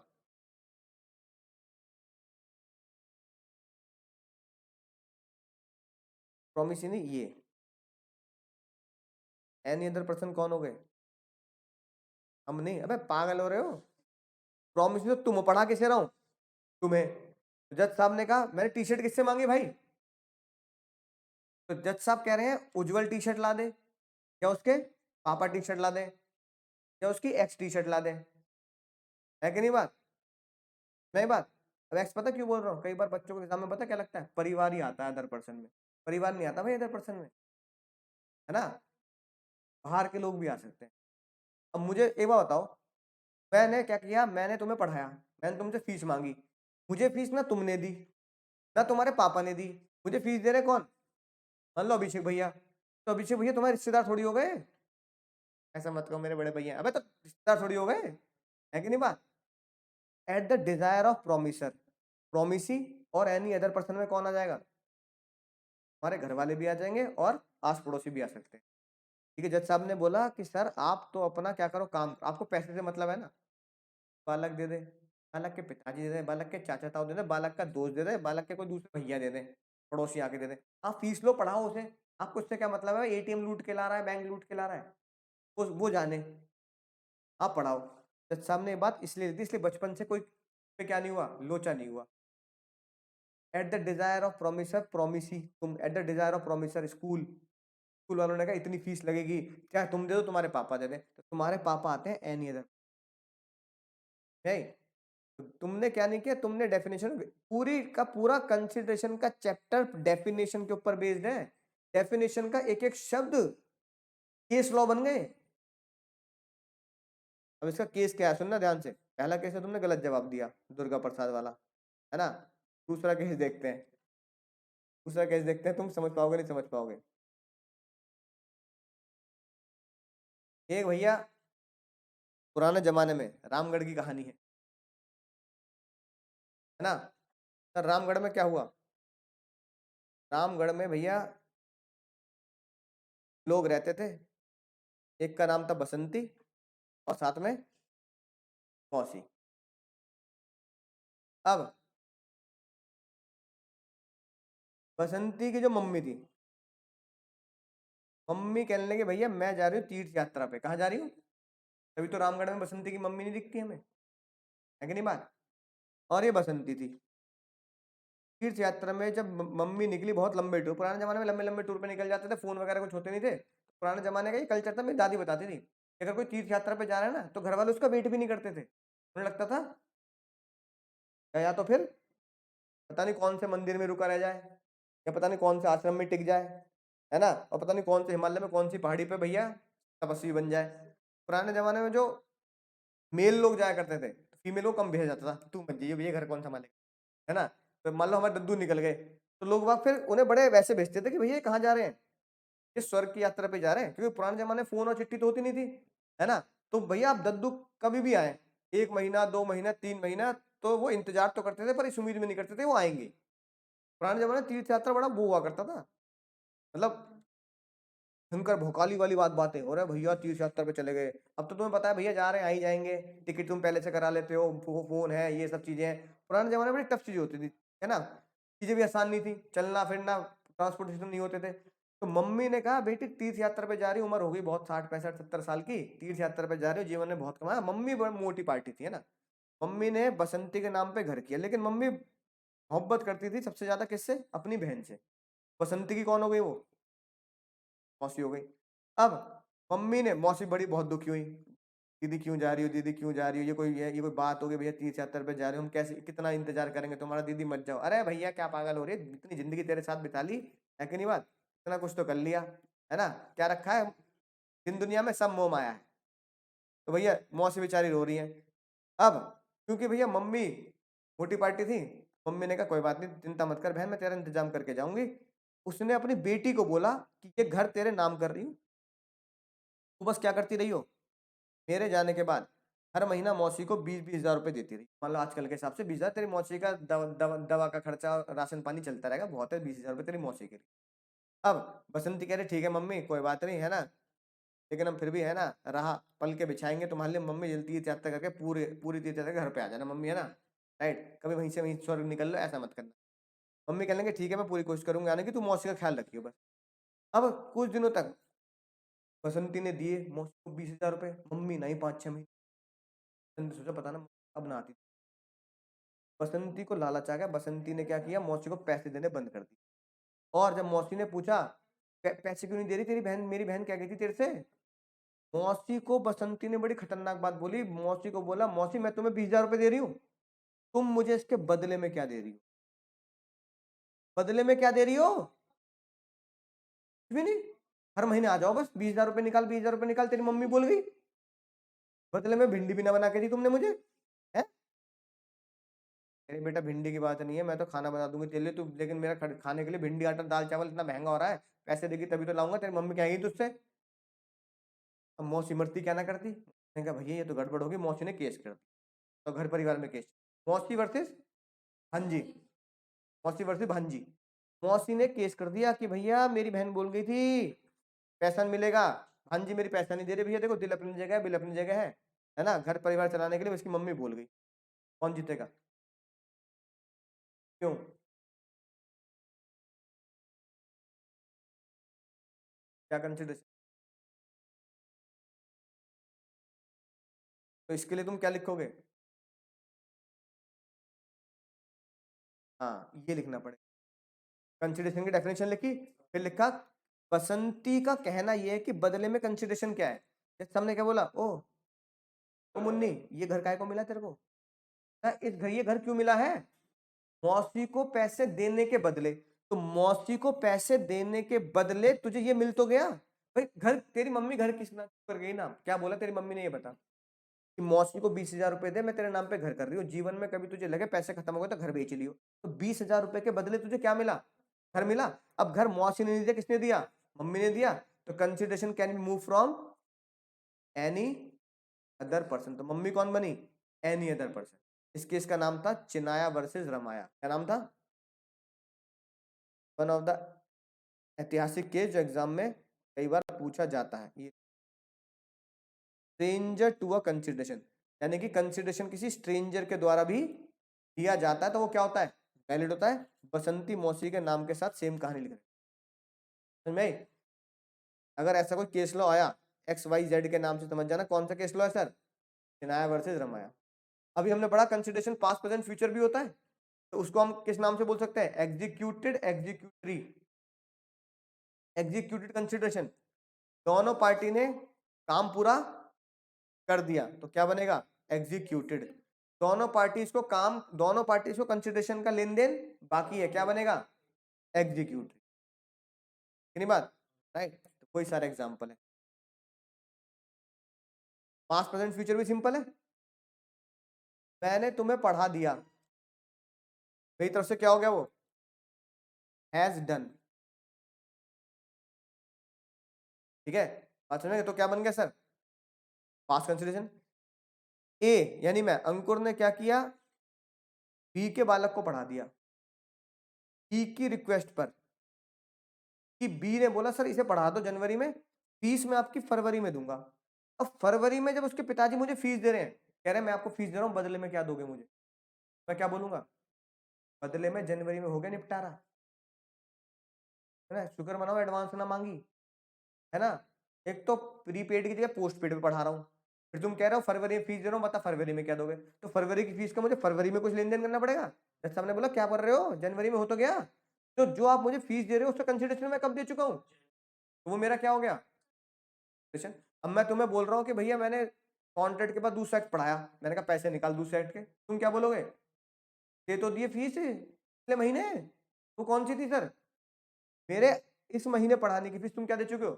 Speaker 1: प्रॉमिस ही नहीं, ये एनी अदर पर्सन कौन हो गए? हम नहीं, अबे पागल हो रहे हो? प्रॉमिस तो तुम पढ़ा किसे रहा हूं? तुम्हें। जज साहब ने कहा, मैंने टी शर्ट किससे मांगी भाई? तो जज साहब कह रहे हैं उज्जवल टी शर्ट ला दे, या उसके पापा टी शर्ट ला दे, या उसकी एक्स टी शर्ट ला दे, है कि नहीं बात? नहीं बात? अब एक्स पता क्यों बोल रहा हूँ, कई बार बच्चों को एग्जाम में पता क्या लगता है, परिवार ही आता है अदर पर्सन में। परिवार नहीं आता भाई अदर पर्सन में, है ना, बाहर के लोग भी आ सकते हैं। अब मुझे एक बात बताओ, मैंने क्या किया? मैंने तुम्हें पढ़ाया, मैंने तुमसे फीस मांगी, मुझे फीस ना तुमने दी ना तुम्हारे पापा ने दी, मुझे फीस दे रहे कौन? मान लो अभिषेक भैया। तो अभिषेक भैया तुम्हारे रिश्तेदार थोड़ी हो गए? ऐसा मत कहो मेरे बड़े भैया, अबे तो रिश्तेदार थोड़ी हो गए, है कि नहीं बात? Eight the desire of promisor, promisee और एनी अदर पर्सन में कौन आ जाएगा? हमारे घर वाले भी आ जाएंगे और आस पड़ोसी भी आ सकते हैं। ठीक है, जज साहब ने बोला कि सर आप तो अपना क्या करो काम, आपको पैसे से मतलब है ना, बालक दे दे, बालक के पिताजी दे दे, बालक के चाचा ताऊ दे दे, बालक का दोस्त दे दे, बालक के कोई दूसरे भैया दे दे, पड़ोसी आके दे दे, आप फीस लो पढ़ाओ उसे। आपको उससे क्या मतलब है? एटीएम लूट के ला रहा है, बैंक लूट के ला रहा है, वो जाने, आप पढ़ाओ। जज साहब ने ये बात इसलिए दी, इसलिए बचपन से कोई पे क्या नहीं हुआ, लोचा नहीं हुआ। At the desire of promisor promisee, तुम at the desire of promisor school, school वालों ने कहा इतनी फीस लगेगी, क्या तुम दे दो तुम्हारे पापा दे दे, तो तुम्हारे पापा आते हैं एनी अदर, नहीं। तो तुमने क्या नहीं किया, तुमने डेफिनेशन पूरी का पूरा कंसिडरेशन का चैप्टर डेफिनेशन के ऊपर बेस्ड है। डेफिनेशन का एक एक शब्द केस लॉ बन गए। अब इसका केस क्या है सुनना ध्यान से। पहला केस है तुमने गलत जवाब दिया, दुर्गा प्रसाद वाला, है ना। दूसरा केस देखते हैं, दूसरा केस देखते हैं, तुम समझ पाओगे नहीं समझ पाओगे। एक भैया पुराने जमाने में रामगढ़ की कहानी है ना। सर रामगढ़ में क्या हुआ, रामगढ़ में भैया लोग रहते थे, एक का नाम था बसंती और साथ में मौसी। अब बसंती की जो मम्मी थी, मम्मी कहने लगी भैया मैं जा रही हूँ तीर्थ यात्रा पे। कहाँ जा रही हूँ, तभी तो रामगढ़ में बसंती की मम्मी नहीं दिखती हमें, है कि नहीं बात। और ये बसंती थी तीर्थ यात्रा में। जब मम्मी निकली, बहुत लंबे टूर, पुराने जमाने में लंबे लंबे टूर पे निकल जाते थे, फोन वगैरह कुछ होते नहीं थे, तो पुराने जमाने का ये कल्चर था। मेरी दादी बताती थी कि अगर कोई तीर्थ यात्रा पे जा रहा है ना, तो घर वाले उसका वेट भी नहीं करते थे। उन्हें लगता था या तो फिर पता नहीं कौन से मंदिर में रुका रह जाए, या पता नहीं कौन से आश्रम में टिक जाए, है ना, और पता नहीं कौन से हिमालय में कौन सी पहाड़ी पे भैया तपस्वी बन जाए। पुराने जमाने में जो मेल लोग जाया करते थे, फीमेल को कम भेजा जाता था, तू मत जाइए भैया घर कौन संभालेगा, है ना। तो मान लो हमारे दद्दू निकल गए, तो लोग वहां फिर उन्हें बड़े वैसे भेजते थे कि भैया ये कहाँ जा रहे हैं, ये स्वर्ग की यात्रा पे जा रहे हैं, क्योंकि पुराने जमाने फोन और चिट्ठी तो होती नहीं थी, है ना। तो भैया आप दद्दू कभी भी आए, 1 महीना 2 महीना 3 महीना, तो वो इंतजार तो करते थे पर इस उम्मीद में नहीं करते थे वो आएंगे। पुराने जमाने में तीर्थ यात्रा बड़ा वो हुआ करता था, मतलब भयंकर भोकाली वाली बातें हो रहा है भैया तीर्थ यात्रा पे चले गए। अब तो तुम्हें पता है भैया जा रहे हैं, आ ही जाएंगे, टिकट तुम पहले से करा लेते हो, फोन है, ये सब चीजें हैं। पुराने जमाने में बड़ी टफ चीजें होती थी, है ना। चीजें भी आसान नहीं थी, चलना फिरना, ट्रांसपोर्टेशन नहीं होते थे। तो मम्मी ने कहा बेटी तीर्थ यात्रा पे जा रही, उम्र हो गई बहुत, 60 65 70 साल की, तीर्थ यात्रा पे जा रही हो, जीवन में बहुत कमाया। मम्मी बड़ी मोटी पार्टी थी, है ना। मम्मी ने बसंती के नाम पे घर किया, लेकिन मम्मी मोहब्बत करती थी सबसे ज्यादा किससे, अपनी बहन से। बसंती की कौन हो गई वो, मौसी हो गई। अब मम्मी ने, मौसी बड़ी बहुत दुखी हुई, दीदी क्यों जा रही हो, दीदी क्यों जा रही हो, ये कोई बात हो गई भैया, तीर्थ यात्रा पे जा रहे हो, हम कैसे कितना इंतजार करेंगे तुम्हारा, दीदी मत जाओ। अरे भैया क्या पागल हो रही है, इतनी जिंदगी तेरे साथ बिता ली, है कि नहीं बात, इतना कुछ तो कर लिया, है ना, क्या रखा है दिन दुनिया में, सब मोह माया है। तो भैया मौसी बेचारी रो रही है। अब क्योंकि भैया मम्मी मोटी पार्टी थी, मम्मी ने कहा कोई बात नहीं, चिंता मत कर बहन, मैं तेरा इंतजाम करके जाऊंगी। उसने अपनी बेटी को बोला कि ये घर तेरे नाम कर रही हूँ, तू बस क्या करती रही हो, मेरे जाने के बाद हर महीना मौसी को 20-20 हज़ार रुपए देती रही। मान लो आजकल के हिसाब से 20 हज़ार तेरी मौसी का दवा का खर्चा, राशन पानी चलता रहेगा, बहुत है 20 हज़ार रुपए तेरी मौसी के लिए। अब बसंती कह रही ठीक है मम्मी कोई बात नहीं, है ना, लेकिन हम फिर भी, है ना, रहा पल के बिछाएंगे तुम्हारे लिए मम्मी, जल्दी तीर्थ यात्रा करके पूरे पूरी तीर्थ यात्रा करके घर पे आ जाना मम्मी, है ना, राइट, कभी वहीं से वहीं स्वर्ग निकल लो, ऐसा मत करना। मम्मी कह लेंगे ठीक है मैं पूरी कोशिश करूंगी आने की, तू मौसी का ख्याल रखियो बस। अब कुछ दिनों तक बसंती ने दिए मौसी को 20 हज़ार रुपए, मम्मी नहीं 5-6 महीने। बसंती सोचा पता ना अब ना आती। बसंती को लालच आ गया, बसंती ने क्या किया, मौसी को पैसे देने बंद कर दिए। और जब मौसी ने पूछा पैसे क्यों नहीं दे रही तेरी बहन, मेरी बहन क्या कहती तेरे से, मौसी को बसंती ने बड़ी खतरनाक बात बोली। मौसी को बोला मौसी मैं तुम्हें 20 हज़ार रुपए दे रही हूँ, तुम मुझे इसके बदले में क्या दे रही हो, बदले में क्या दे रही हो, कुछ भी नहीं, हर महीने आ जाओ बस, 20 हज़ार रुपए निकाल, 20 हज़ार रुपए निकाल, तेरी मम्मी बोल गई, बदले में भिंडी भी ना बना के दी तुमने मुझे, है। अरे बेटा भिंडी की बात नहीं है, मैं तो खाना बना दूंगी तेरे लिए, तू लेकिन मेरा खाने के लिए भिंडी आटा दाल चावल इतना महंगा हो रहा है, पैसे देगी तभी तो लाऊंगा, तेरी मम्मी कहेगी तुझसे। अब मौसी मरती क्या ना करती, मैंने कहा भैया ये तो गड़बड़ होगी, मौसी ने केस कर दिया, तो घर परिवार में केस, मौसी वर्सेस भांजी, मौसी वर्सेस भांजी। मौसी ने केस कर दिया कि भैया मेरी बहन बोल गई थी पैसा नहीं मिलेगा, भांजी मेरी पैसा नहीं दे रही, भैया देखो दिल अपनी जगह है, बिल अपनी जगह है ना, घर परिवार चलाने के लिए उसकी मम्मी बोल गई, कौन जीतेगा, क्यों, क्या कंसिडरेशन, तो इसके लिए तुम क्या लिखोगे, हाँ ये लिखना पड़ेगा। कंसिडरेशन की डेफिनेशन लिखी, फिर लिखा बसंती का कहना यह है कि बदले में कंसिडरेशन क्या है। जैसे हमने क्या बोला, ओ मुन्नी ये घर काय को मिला तेरे को, इस घर, ये घर क्यों मिला है, मौसी को पैसे देने के बदले। तो मौसी को पैसे देने के बदले तुझे ये मिल तो गया भाई। घर तेरी मम्मी घर किस नाम कर गई ना, क्या बोला तेरी मम्मी ने, ये बता कि मौसी को 20,000 रुपए दे, मैं तेरे नाम पे घर कर रही हूँ, जीवन में कभी तुझे लगे पैसे खत्म हो गए तो घर बेच लियो। तो 20,000 रुपए के बदले तुझे क्या मिला, घर मिला। अब घर मौसी ने नहीं दिया, किसने दिया, मम्मी ने दिया। तो consideration can be move from any other person. तो मम्मी कौन बनी, एनी अदर पर्सन। इस केस का नाम था चिनाया वर्सेस रमाया। क्या नाम था, वन ऑफ द ऐतिहासिक केस जो एग्जाम में कई बार पूछा जाता है। ये स्ट्रेंजर टू अ कंसिडरेशन, यानी कि कंसिडरेशन किसी स्ट्रेंजर के द्वारा भी दिया जाता है तो वो क्या होता है, वैलिड होता है। बसंती मौसी के नाम के साथ सेम कहानी लिख रहे हैं। अगर ऐसा कोई केस लॉ आया XYZ के नाम से, समझ जाना कौन सा केस लॉ है सर, चिनाया वर्सेस रमाया। अभी हमने पढ़ा कंसिडरेशन पास्ट प्रेजेंट फ्यूचर भी होता है, तो उसको हम किस नाम से बोल सकते हैं, एग्जीक्यूटेड एग्जीक्यूटरी। एग्जीक्यूटेड कंसिडरेशन, दोनों पार्टी ने काम पूरा कर दिया तो क्या बनेगा, एग्जीक्यूटेड। दोनों पार्टीज को काम, दोनों पार्टीज को कंसिडरेशन का लेन देन बाकी है, क्या बनेगा, एग्जीक्यूटेड। कितनी बात, राइट। तो कोई सारे एग्जांपल है। पास्ट प्रेजेंट फ्यूचर भी सिंपल है। मैंने तुम्हें पढ़ा दिया, मेरी तरफ से क्या हो गया, वो हैज डन। ठीक है, बात समझे, तो क्या बन गया सर, पास्ट कंसिडरेशन। ए यानी मैं, अंकुर ने क्या किया, बी के बालक को पढ़ा दिया, बी की रिक्वेस्ट पर, कि बी ने बोला सर इसे पढ़ा दो जनवरी में, फीस मैं आपकी फरवरी में दूंगा। अब फरवरी में जब उसके पिताजी मुझे फीस दे रहे हैं, कह रहे हैं मैं आपको फीस दे रहा हूँ, बदले में क्या दोगे मुझे, मैं क्या बोलूंगा, बदले में जनवरी में हो गया निपटारा, है ना, शुक्र मनाओ एडवांस ना मांगी, है ना। एक तो प्रीपेड की जगह पोस्ट पेड पे पढ़ा रहा हूँ, फिर तुम कह रहे हो फरवरी में फीस दे रहा हूँ, बता फरवरी में क्या दोगे। तो फरवरी की फीस का मुझे फरवरी में कुछ लेन देन करना पड़ेगा। जैसे हमने बोला क्या कर रहे हो, जनवरी में हो तो गया, तो जो आप मुझे फीस दे रहे हो उसका कंसिडरेशन मैं कब दे चुका हूँ, तो वो मेरा क्या हो गया। अब मैं तुम्हें बोल रहा हूँ कि भैया मैंने कॉन्ट्रैक्ट के बाद दूसरा एक्ट पढ़ाया, मैंने कहा पैसे निकाल दूसरे एक्ट के, तुम क्या बोलोगे, ये तो दिए फीस पिछले महीने, वो कौन सी थी सर, मेरे इस महीने पढ़ाने की फीस तुम क्या दे चुके हो,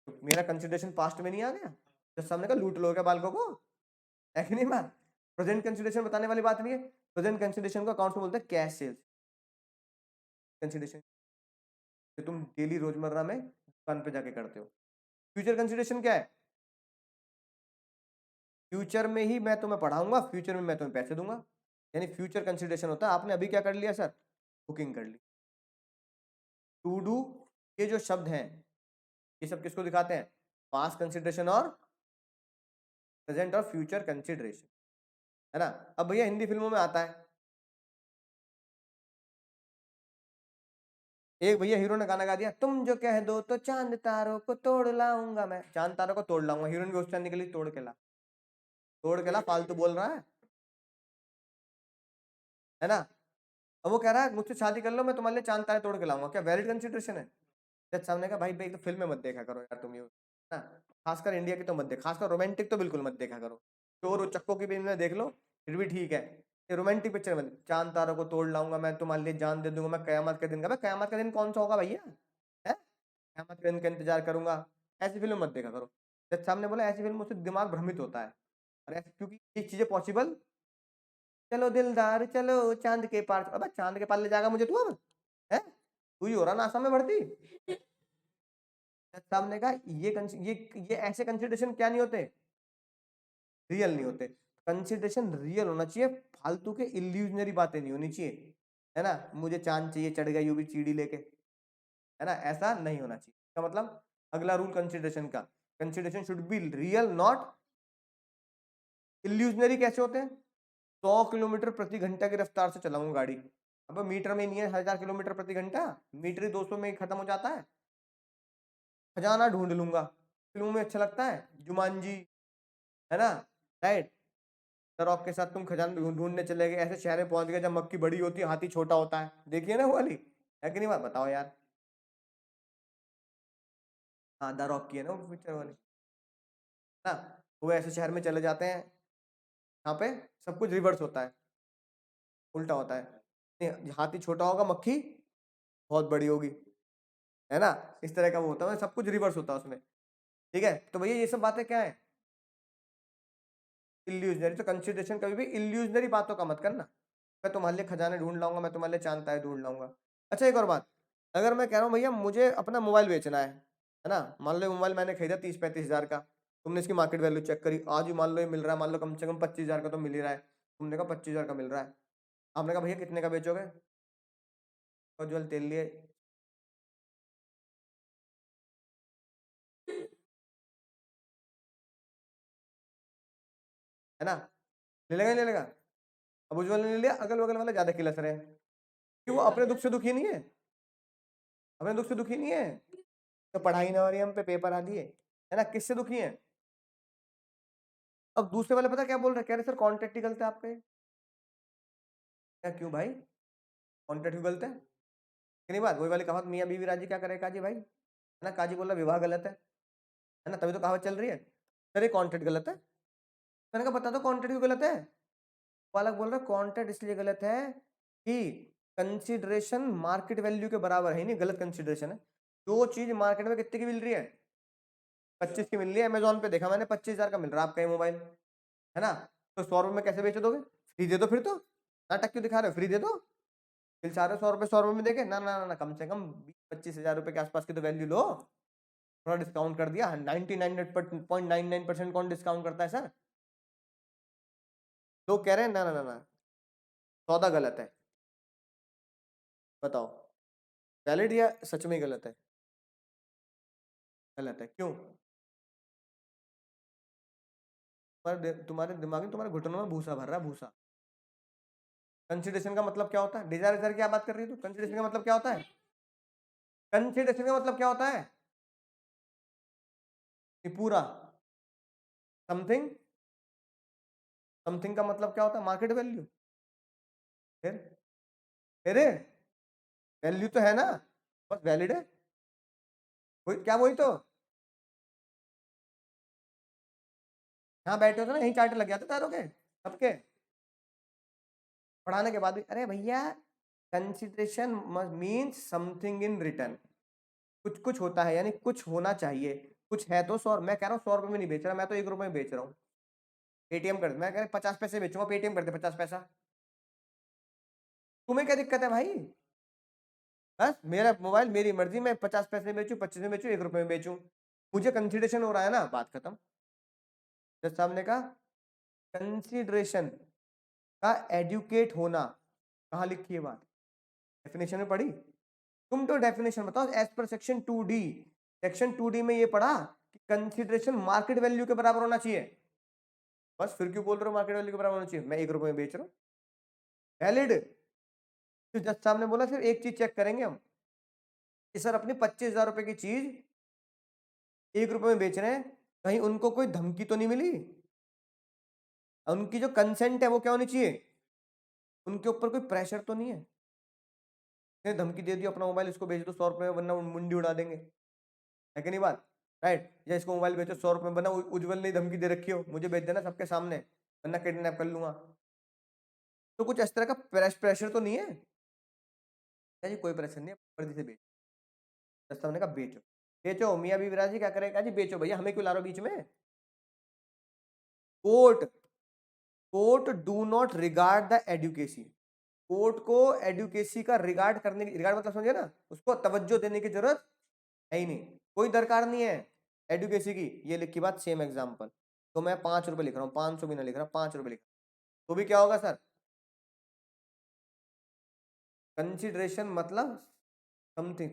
Speaker 1: तो मेरा कंसिडरेशन पास्ट में नहीं आ गया। जब सामने का लूट लो क्या बालकों को, है कि नहीं बात। प्रेजेंट कंसिडरेशन बताने वाली बात नहीं है। प्रेजेंट कंसिडरेशन को अकाउंट में बोलते हैं कैश सेल्स कंसिडरेशन, जो तुम डेली रोजमर्रा में दुकान पे जाके करते हो। फ्यूचर कंसिडरेशन क्या है, फ्यूचर में ही मैं तुम्हें पढ़ाऊंगा, फ्यूचर में मैं तुम्हें पैसे दूंगा, यानी फ्यूचर कंसिडरेशन होता है। आपने अभी क्या कर लिया सर, बुकिंग कर ली। टू डू, ये जो शब्द हैं ये सब किसको दिखाते हैं, पास्ट कंसिडरेशन और प्रेजेंट और फ्यूचर कंसिडरेशन, है ना। अब भैया हिंदी फिल्मों में आता है, एक भैया हीरो ने गाना गा दिया, तुम जो कह दो तो चांद तारों को तोड़ लाऊंगा मैं, चांद तारों को तोड़ लाऊंगा, हीरोइन भी उस टाइम निकली तोड़ के ला, तोड़ के ला, फालतू बोल रहा है ना। अब वो कह रहा है मुझसे शादी कर लो, मैं तुम्हारे लिए चांद तारे तोड़ के लाऊंगा, क्या वैलिड कंसिडरेशन है। जज सामने का भाई भाई तो फिल्म में मत देखा करो यार तुम, ये ना, खासकर इंडिया की तो मत देख, खासकर रोमांटिक तो बिल्कुल मत देखा करो। चोर उचक्कों की फिल्म देख लो फिर भी ठीक है, ये रोमांटिक पिक्चर मत, चांद तारों को तोड़ लाऊंगा मैं, तुम्हारे लिए जान दे दूंगा मैं, कयामत के दिन का, कयामत का दिन कौन सा होगा भैया, है, कयामत के दिन का इंतजार करूंगा, ऐसी फिल्म मत देखा करो। जज सामने बोला ऐसी फिल्म उससे दिमाग भ्रमित होता है, और क्योंकि ये चीजें पॉसिबल, चलो दिलदार चलो चांद के पार, अब चांद के पार ले जाएगा मुझे तू, अब है तू ही हो रहा नासा में भर्ती। सामने का ये ऐसे कंसिडरेशन क्या नहीं होते, रियल नहीं होते। कंसिडरेशन रियल होना चाहिए, फालतू के इल्यूजनरी बातें नहीं होनी चाहिए, है ना, मुझे चांद चाहिए चढ़ गई वो भी सीढ़ी लेके, है ना, ऐसा नहीं होना चाहिए। इसका मतलब अगला रूल कंसिडरेशन का, consideration should be real not illusionary. कैसे होते हैं, 100 किलोमीटर प्रति घंटा की रफ्तार से चलाऊंगा गाड़ी, अब मीटर में नहीं है 1000 किलोमीटर प्रति घंटा, मीटर ही 200 में ही खत्म हो जाता है। खजाना ढूंढ लूंगा, फिल्मों में अच्छा लगता है जुमानजी, है ना, राइट। रॉक के साथ तुम खजाना ढूंढने चले गए, ऐसे शहर में पहुंच गए जब मक्की बड़ी होती है हाथी छोटा होता है, देखिए ना वो वाली, है कि नहीं बात, बताओ यार। हाँ, द रॉक की है ना वो पिक्चर वाली ना। वो ऐसे शहर में चले जाते हैं, यहाँ पे सब कुछ रिवर्स होता है, उल्टा होता है। हाथी छोटा होगा, मक्खी बहुत बड़ी होगी, है ना। इस तरह का वो होता है, सब कुछ रिवर्स होता है उसमें। ठीक है, तो भैया ये सब बातें क्या है, इल्यूजनरी। तो कंसिडरेशन कभी भी इल्यूजनरी बातों का मत करना। मैं तुम्हारे लिए खजाने ढूंढ लाऊंगा, मैं तुम्हारे लिए चांद तारे ढूंढ लाऊंगा। अच्छा एक और बात, अगर मैं कह रहा हूँ भैया मुझे अपना मोबाइल बेचना है ना, मान लो मोबाइल मैंने खरीदा 30-35 हज़ार का, तुमने इसकी मार्केट वैल्यू चेक करी, आज भी मान लो ये मिल रहा है, मान लो कम से कम 25 हज़ार का तो मिल ही रहा है, तुमने कहा 25 हज़ार का मिल रहा है, आपने कहा भैया कितने का बेचोगे, उज्जवल तेल लिए, है ना, ले लेगा, ले लेगा। अब उज्जवल ने ले लिया, अगल बगल वाला ज्यादा किलस रहे हैं, क्यों, वो अपने दुख से दुखी नहीं है, अपने दुख से दुखी नहीं है, तो पढ़ाई ना हो रही है, हम पे पेपर आ दिए, है ना, किससे दुखी है। अब दूसरे वाले पता क्या बोल रहे, कह रहे सर कॉन्ट्रैक्ट ही गलत है आपके। क्या, क्यों भाई, कॉन्ट्रैक्ट क्यों गलत है, कि नहीं बात, वही वाली कहावत, मियाँ बीवी राजी क्या करे काजी भाई, है ना, काजी बोल रहा विवाह गलत है ना, तभी तो कहावत चल रही है, सर ये कॉन्ट्रैक्ट गलत है। मैंने कहा बता दो कॉन्ट्रैक्ट क्यों गलत है, बालक बोल रहा है कॉन्ट्रैक्ट इसलिए गलत है कि कंसिडरेशन मार्केट वैल्यू के बराबर है, नहीं गलत कंसिडरेशन है। जो चीज मार्केट में कितने की मिल रही है, 25 की मिल रही है, अमेजोन पे देखा मैंने 25 हज़ार का मिल रहा है आपका ये मोबाइल, है ना, तो 100 रुपए में कैसे बेच दोगे, फ्री दे दो फिर तो, नाटक क्यों दिखा रहे हो, फ्री दे दो, फिर सारे 100 रुपए में देके, ना ना ना ना, कम से कम 20-25 हज़ार रुपए के आसपास की तो वैल्यू लो, थोड़ा डिस्काउंट कर दिया, 99.99% कौन डिस्काउंट करता है सर, लोग कह रहे हैं ना ना ना ना, सौदा गलत है, बताओ वैलिड या सच में गलत है, गलत है क्यों, तुम्हारे दिमाग में, तुम्हारे घुटनों में भूसा भर रहा है, भूसा। कंसिडरेशन का मतलब क्या होता है, डिजायर क्या बात कर रही है तू, कंसिडरेशन का मतलब क्या होता है, कंसिडरेशन का मतलब क्या होता है कि पूरा, समथिंग, समथिंग का मतलब क्या होता है, मार्केट वैल्यू, फिर फिर वैल्यू तो है ना, बस वैलिड है, वही क्या, वही तो, यहाँ बैठे हो तो ना, यहीं चार्ट लग जाते तारों के सबके, पढ़ाने के बाद भी, अरे भैया consideration means something in return, कुछ कुछ होता है, यानी कुछ होना चाहिए, कुछ है तो 100, मैं कह रहा हूँ 100 रुपए में नहीं बेच रहा, मैं तो 1 रुपए में बेच रहा हूँ, पेटीएम कर, मैं कह रहा 50 पैसे बेचूंगा, पेटीएम कर दे 50 पैसा, तुम्हें क्या दिक्कत है भाई, बस मेरा मोबाइल मेरी मर्जी, मैं 50 पैसे में बेचूं, 25 में बेचूं, 1 रुपए में बेचूं, मुझे कंसिडरेशन हो रहा है ना, बात खत्म। जज साहब ने कहा कंसिडरेशन का एडुकेट होना, कहाँ लिखी है बात, डेफिनेशन में पढ़ी, तुम तो डेफिनेशन बताओ, as per section 2D, section 2D में ये पढ़ा कि कंसिडरेशन मार्केट वैल्यू के बराबर होना चाहिए, बस फिर क्यों बोल रहे हो मार्केट वैल्यू के बराबर होना चाहिए, मैं 1 रुपए में बेच रहा हूँ, वैलिड। तो जज साहब ने बोला सिर्फ एक चीज चेक करेंगे हम, कि सर अपनी 25 हज़ार रुपए की चीज 1 रुपए में बेच रहे हैं, कहीं उनको कोई धमकी तो नहीं मिली, उनकी जो कंसेंट है वो क्या होनी चाहिए, उनके ऊपर कोई प्रेशर तो नहीं है, धमकी दे दी अपना मोबाइल इसको बेच दो 100 रुपए में वरना मुंडी उड़ा देंगे, है कि नहीं बात, राइट, या इसको मोबाइल बेचो 100 रुपए में, वरना उज्जवल ने धमकी दे रखी हो मुझे बेच देना सबके सामने वरना किडनैप कर लूंगा, तो कुछ इस तरह का प्रेशर तो नहीं है, जी कोई प्रेशर नहीं है, मर्जी से बेचो, ने कहा बेचो, बेचो, मियाँ बीवी राजी क्या करेगा जी, बेचो भैया, हमें क्यों ला रहे हो बीच में, court, court do not regard the adequacy, court को एडुकेसी का रिगार्ड करने की, रिगार्ड मतलब समझे ना, उसको तवज्जो देने की जरूरत है ही नहीं, कोई दरकार नहीं है एडुकेसी की, ये लिखी बात, सेम एग्जांपल, तो मैं 5 रुपए लिख रहा हूँ, 500 भी ना लिख रहा, 5 रुपए लिख रहा हूँ, तो भी क्या होगा सर, कंसिडरेशन मतलब समथिंग,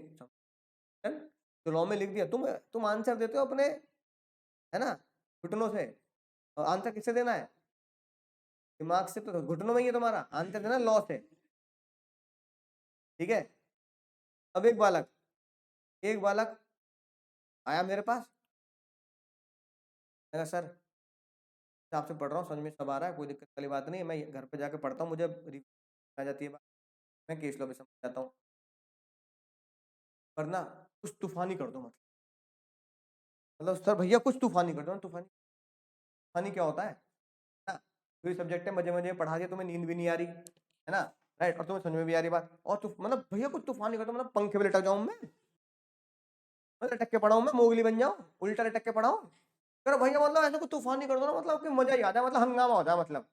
Speaker 1: तो लॉ में लिख दिया, तुम आंसर देते हो अपने, है ना, घुटनों से, और आंसर किससे देना है, दिमाग से, तो घुटनों में ही है तुम्हारा, आंसर देना लॉ से, ठीक है। अब एक बालक आया मेरे पास, मैंने कहा सर आपसे पढ़ रहा हूँ, समझ में सब आ रहा है, कोई दिक्कत वाली बात नहीं है, मैं घर पे जाके पढ़ता हूँ, मुझे आ जाती है बात, मैं केस लॉ में समझ जाता हूँ, पर ना कुछ तूफानी कर दो मतलब, मतलब सर भैया कुछ तूफानी कर दो ना। तूफानी तूफानी क्या होता है ना? कोई सब्जेक्ट है, मजे मजे पढ़ा दिया, तुम्हें नींद भी नहीं आ रही है ना, राइट, और तुम्हें समझ में भी आ रही बात, और तू मतलब भैया कुछ तूफानी कर दो, मतलब पंखे पे लटक जाऊं मैं, लटक के पढ़ाऊं मैं, मोगली बन जाऊं, उल्टा लटक के पढ़ाऊं। करो भैया मतलब ऐसा कुछ तूफानी कर दो ना, मतलब कि मजा ही आ जाए, मतलब हंगामा हो जाए, मतलब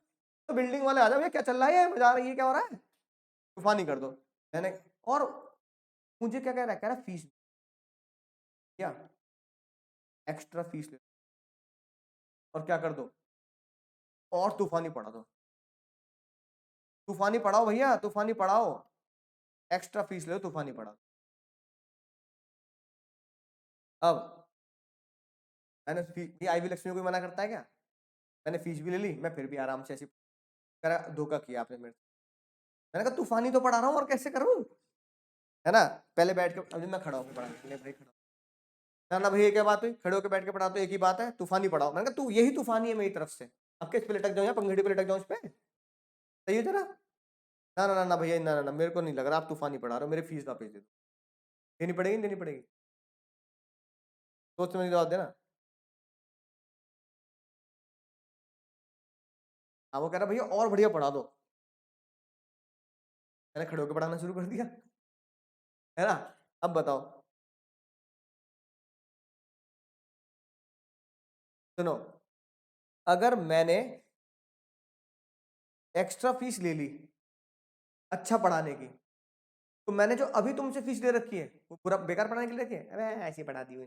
Speaker 1: तो बिल्डिंग वाले आ जाओ, ये क्या चल रहा है, ये मजा आ रही है, क्या हो रहा है, तूफानी कर दो। मैंने और मुझे क्या कह रहा है फीस क्या, एक्स्ट्रा फीस ले, और क्या कर दो, और तूफानी पढ़ा दो, तूफानी पढ़ाओ भैया, तूफानी पढ़ाओ, एक्स्ट्रा फीस ले, तूफानी पढ़ाओ। अब मैंने ये आईवी लक्ष्मी को मना करता है क्या? मैंने फीस भी ले ली, मैं फिर भी आराम से ऐसी करा, धोखा किया आपने मेरे से। मैंने कहा तूफानी तो पढ़ा रहा हूँ और कैसे करूँ, है ना, पहले बैठ के, अभी मैं खड़ा होकर पढ़ाने के लिए, भाई खड़ा ना ना भैया क्या बात हुई, खड़े होकर बैठ के पढ़ा तो एक ही बात है, तूफानी पढ़ाओ। मैंने कहा तू यही तूफानी है मेरी तरफ से, अब किस पे लटक जाऊँ, या पंगड़ी पे लटक जाऊँ, इस पे सही है जरा। ना ना ना ना भैया, ना ना ना, मेरे को नहीं लग रहा आप तूफानी पढ़ा रहे हो, मेरी फीस वापस दे दो। देनी पड़ेगी, देनी पड़ेगी, सोच समझ जवाब देना। हाँ, वो कह रहा भैया और बढ़िया पढ़ा दो, मैंने खड़े होकर पढ़ाना शुरू कर दिया, है ना। अब बताओ, सुनो, अगर मैंने एक्स्ट्रा फीस ले ली अच्छा पढ़ाने की, तो मैंने जो अभी तुमसे फीस ले रखी है वो पूरा बेकार पढ़ाने के लिए रखी है, अरे ऐसी पढ़ा दी हुई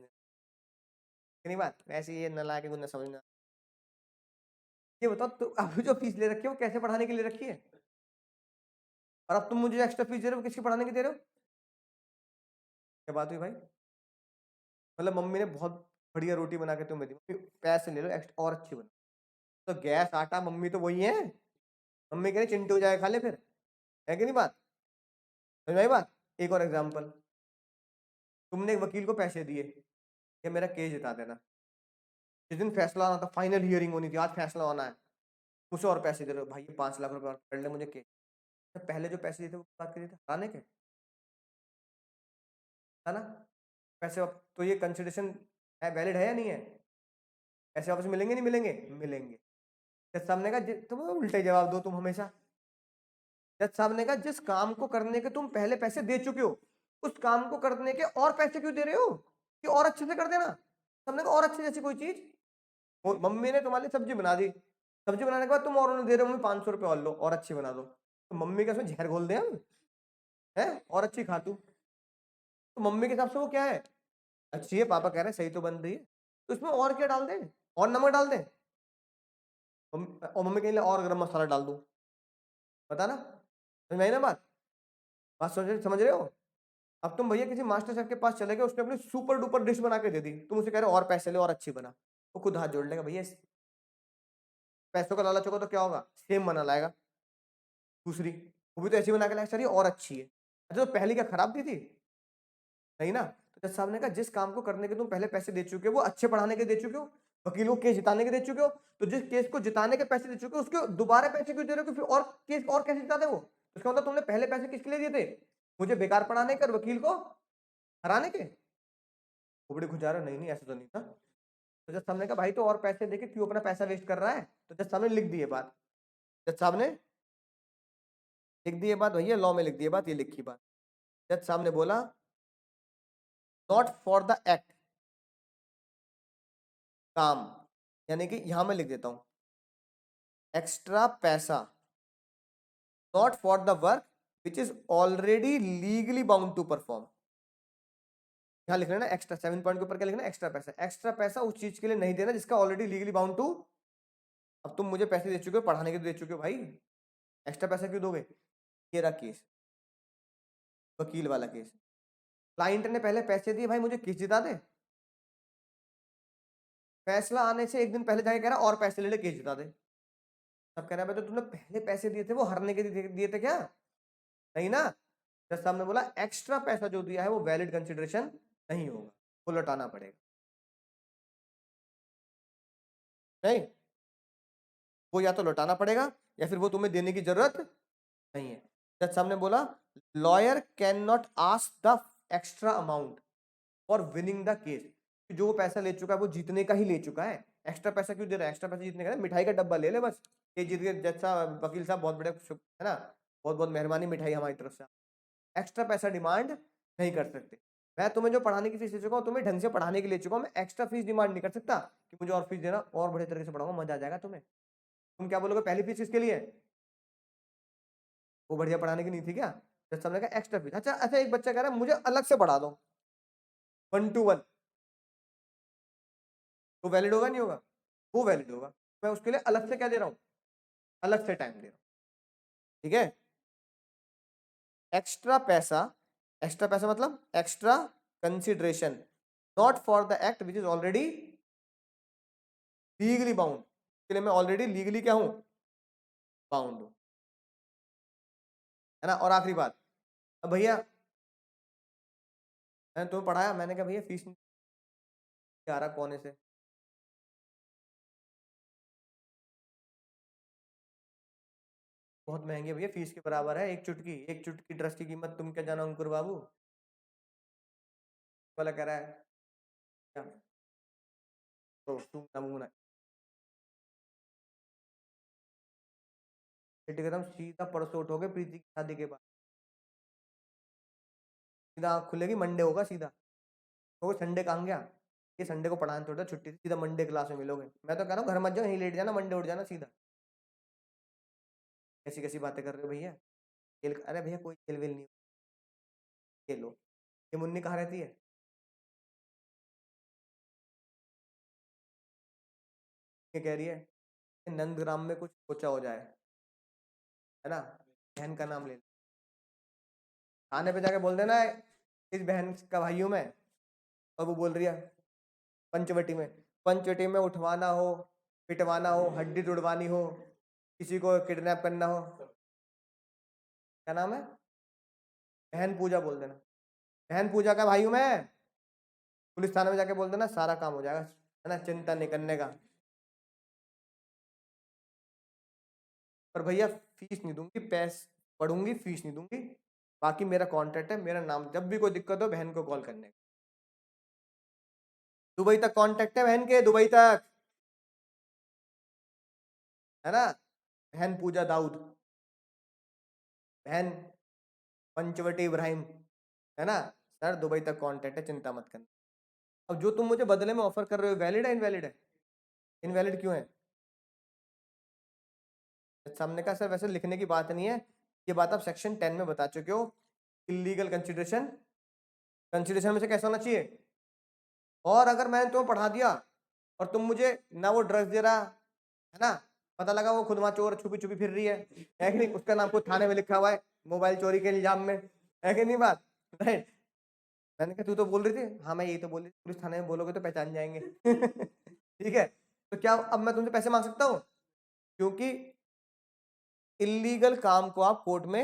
Speaker 1: नहीं बात, वैसे ये न ला के गुना समझना। ये बताओ तो अभी जो फीस ले रखी है वो कैसे पढ़ाने के लिए रखी है, और अब तुम मुझे एक्स्ट्रा फीस दे रहे हो, किसकी पढ़ाने की दे रहे हो, क्या बात हुई भाई। मतलब मम्मी ने बहुत बढ़िया रोटी बना के तुम्हें दी, मम्मी पैसे ले लो एक्स्ट्रा और अच्छी बना, तो गैस आटा मम्मी तो वही है, मम्मी कह रही चिंटू जाए खा ले फिर, है कि नहीं बात, समझ में आई बात। एक और एग्जाम्पल, तुमने एक वकील को पैसे दिए, ये मेरा केस जिता देना, जिस दिन फैसला आना था, फाइनल हियरिंग होनी थी, आज फैसला होना है, उसे और पैसे दे रहे हो, भाई 5 लाख रुपए और कर ले मुझे केस। पहले जो पैसे दिए थे वो बात करिए थे हराने के, है ना, पैसे तो ये कंसिडरेशन है, वैलिड है या नहीं है, पैसे वापस मिलेंगे नहीं मिलेंगे, मिलेंगे। जज साहब ने कहा तुम उल्टे जवाब दो तुम हमेशा, जज साहब ने कहा जिस काम को करने के तुम पहले पैसे दे चुके हो, उस काम को करने के और पैसे क्यों दे रहे हो, कि और अच्छे से कर देना। सबने कहा और अच्छे जैसी कोई चीज, मम्मी ने तुम्हारी सब्जी बना दी, सब्जी बनाने के बाद तुम और उन्हें दे रहे हो, मम्मी 500 रुपये और लो और अच्छी बना दो, तो मम्मी का उसमें जहर घोल दे हम, है और अच्छी खा तू, तो मम्मी के हिसाब से वो क्या है, अच्छी है, पापा कह रहे हैं सही तो बन रही है, तो उसमें और क्या डाल दे, और नमक डाल दे, और मम्मी कहीं और गरम मसाला डाल दूं, पता ना, समझ में आई ना बात, बात समझ रहे हो। अब तुम भैया किसी मास्टर शेफ के पास चले गए, उसने अपनी सुपर डुपर डिश बना के दे दी, तुम उसे कह रहे हो और पैसे ले और अच्छी बना, वो खुद हाथ जोड़ लेगा, भैया पैसों का लालच होगा तो क्या होगा, सेम बना लाएगा दूसरी, वो भी तो ऐसी बना के लाएगा, सर ये और अच्छी है, अच्छा तो पहली क्या खराब दी थी, नहीं ना। तो जज साहब ने कहा जिस काम को करने के तुम पहले पैसे दे चुके हो, वो अच्छे पढ़ाने के दे चुके हो, वकीलों को केस जिताने के दे चुके हो, तो जिस केस को जिताने के पैसे दे चुके हो उसके दोबारा पैसे क्यों दे रहे हो, फिर और केस और कैसे जिता दे वो, उसका मतलब तुमने पहले पैसे किसके लिए दिए थे, मुझे बेकार पढ़ाने के और वकील को हराने के। वो बड़ी गुजारा, नहीं नहीं ऐसा तो नहीं था। तो जज साहब ने कहा भाई तो और पैसे देके क्यों अपना पैसा वेस्ट कर रहा है, तो जज साहब ने लिख दी है बात, जज साहब ने लिख दी है बात, भैया लॉ में लिख दी है बात, ये लिखी बात, जज साहब ने बोला नॉट फॉर द एक्ट, काम, यानी कि यहां मैं लिख देता हूं एक्स्ट्रा पैसा, not for the work which is already legally bound to perform, यहां लिख लेना एक्स्ट्रा, 7 पॉइंट के ऊपर क्या लिखना, एक्स्ट्रा पैसा, एक्स्ट्रा पैसा उस चीज के लिए नहीं देना जिसका ऑलरेडी लीगली बाउंड टू, अब तुम मुझे पैसे दे चुके हो, पढ़ाने के दे चुके हो भाई, एक्स्ट्रा पैसा क्यों दोगे। ये रहा केस, वकील वाला केस, क्लाइंट ने पहले पैसे दिए, भाई मुझे केस जिता दे, फैसला आने से एक दिन पहले जाके कह रहा और पैसे ले ले केस जिता दे, सब कह रहा है तो तुमने पहले पैसे दिए थे वो हरने के दिए थे क्या, नहीं ना। जज साहब ने बोला एक्स्ट्रा पैसा जो दिया है वो वैलिड कंसिडरेशन नहीं होगा, वो लौटाना पड़ेगा, नहीं, वो या तो लौटाना पड़ेगा या फिर वो तुम्हें देने की जरूरत नहीं है। जज साहब ने बोला lawyer can not ask the extra amount for winning the case, कि जो वो पैसा ले चुका है वो जीतने का ही ले चुका है, एक्स्ट्रा पैसा क्यों दे रहा है? एक्स्ट्रा पैसा जीतने का नहीं, मिठाई का डब्बा ले ले बस, ये जीत गए जज साहब, वकील साहब बहुत बड़े है ना, बहुत बहुत मेहरबानी, मिठाई हमारी तरफ से। एक्स्ट्रा पैसा डिमांड नहीं कर सकते। मैं तुम्हें जो पढ़ाने की फीस ले चुका हूँ, तुम्हें ढंग से पढ़ाने के लिए चुका हूँ, मैं एक्स्ट्रा फीस डिमांड नहीं कर सकता कि मुझे और फीस देना, और बड़े तरीके से पढ़ाऊंगा, मजा आ जाएगा तुम्हें। तुम क्या बोलोगे, पहली फीस किसके लिए? वो बढ़िया पढ़ाने की नहीं थी क्या? जज साहब ने कहा एक्स्ट्रा फीस। अच्छा अच्छा, एक बच्चा कह रहा है मुझे अलग से पढ़ा दो 1 to 1, तो वैलिड होगा नहीं होगा? वो वैलिड होगा। मैं उसके लिए अलग से क्या दे रहा हूँ? अलग से टाइम दे रहा हूँ, ठीक है। एक्स्ट्रा पैसा, एक्स्ट्रा पैसा मतलब extra consideration, not for the act which is already legally bound, के लिए मैं ऑलरेडी लीगली क्या हूं? बाउंड हूं, है ना। और आखिरी बात, अब भैया मैंने तुम्हें पढ़ाया, मैंने कहा भैया फीस नहीं आ रहा कोने से, बहुत महंगी है भैया, फीस के बराबर है एक चुटकी ड्रेस की कीमत, तुम क्या जानो अंकुर बाबू। वाला कह रहा है क्या, तो तुम नमूना एकदम सीधा परसों उठोगे प्रीति की शादी के बाद, सीधा आँख खुलेगी, मंडे होगा सीधा, तो संडे कहाँ गया, ये संडे को पढ़ाने थोड़ा छुट्टी थी, सीधा मंडे क्लास में मिलोगे। मैं तो कह रहा हूँ घर मत जाओ, यहीं लेट जाना, मंडे उठ जाना सीधा। कैसी कैसी बातें कर रहे हो भैया, खेल, अरे भैया कोई खेल वेल नहीं, खेलो। ये मुन्नी कहाँ रहती है? ये कह रही है कि नंदग्राम में कुछ सोचा हो जाए, है ना, बहन का नाम ले ले। थाने पे जाके बोल देना इस बहन का भाई हूं मैं, और वो बोल रही है पंचवटी में, पंचवटी में उठवाना हो, पिटवाना हो, हड्डी तुड़वानी हो, किसी को किडनैप करना हो, क्या नाम है, बहन पूजा बोल देना, बहन पूजा का भाई हूं मैं, पुलिस थाने में जाके बोल देना, सारा काम हो जाएगा, है ना, चिंता नहीं करने का। पर भैया फीस नहीं दूंगी, पढ़ूंगी, फीस नहीं दूंगी, बाकी मेरा कॉन्टेक्ट है, मेरा नाम, जब भी कोई दिक्कत हो बहन को कॉल करने का। दुबई तक कॉन्टेक्ट है बहन के, दुबई तक, है ना। बहन पूजा दाऊद, बहन पंचवटी इब्राहिम, है ना। सर दुबई तक कॉन्टेक्ट है, चिंता मत करना। अब जो तुम मुझे बदले में ऑफर कर रहे हो, वैलिड है इनवैलिड है? इनवैलिड क्यों है? सामने का सर वैसे लिखने की बात नहीं है, ये बात आप सेक्शन 10 में बता चुके हो, इलीगल कंसिडरेशन, कंसिडरेशन में से कैसा होना चाहिए। और अगर मैंने तुम्हें पढ़ा दिया और तुम मुझे ना वो ड्रग्स दे रहा, है ना, पता लगा वो खुद वहां चोर छुपी छुपी फिर रही है कि नहीं, उसका नाम खुद थाने में लिखा हुआ है मोबाइल चोरी के इल्जाम में, है कि नहीं बात, राइट। मैंने कहा तू तो बोल रही थी, हाँ मैं यही तो बोल रही थी, पुलिस थाने में बोलोगे तो पहचान जाएंगे ठीक है, तो क्या अब मैं तुमसे पैसे मांग सकता हूँ? क्योंकि इलीगल काम को आप कोर्ट में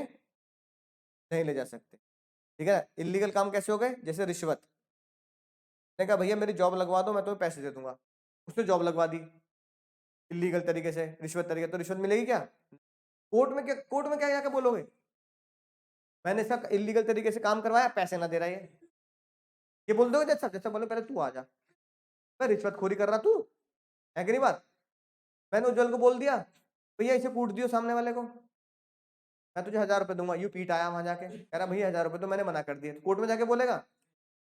Speaker 1: नहीं ले जा सकते, ठीक है। इलीगल काम कैसे हो गए, जैसे रिश्वत, मैंने कहा भैया मेरी जॉब लगवा दो, मैं तुम्हें पैसे दे दूंगा, उसने जॉब लगवा दी इलीगल तरीके से, रिश्वत तरीके, तो रिश्वत मिलेगी क्या? कोर्ट में क्या जाके बोलोगे, मैंने सब इलीगल तरीके से काम करवाया, पैसे ना दे रहा ये बोल दोगे जज साहब, जैसा बोलो पहले तू आ जा, मैं रिश्वतखोरी कर रहा तू, है कि नहीं बात। मैंने उज्जवल को बोल दिया भैया इसे कूट दियो सामने वाले को, मैं तुझे 1000 रुपये दूंगा, यू पीट आया वहां जाके, कह रहा भैया 1000 रुपये, तो मैंने मना कर दिया, कोर्ट में जाके बोलेगा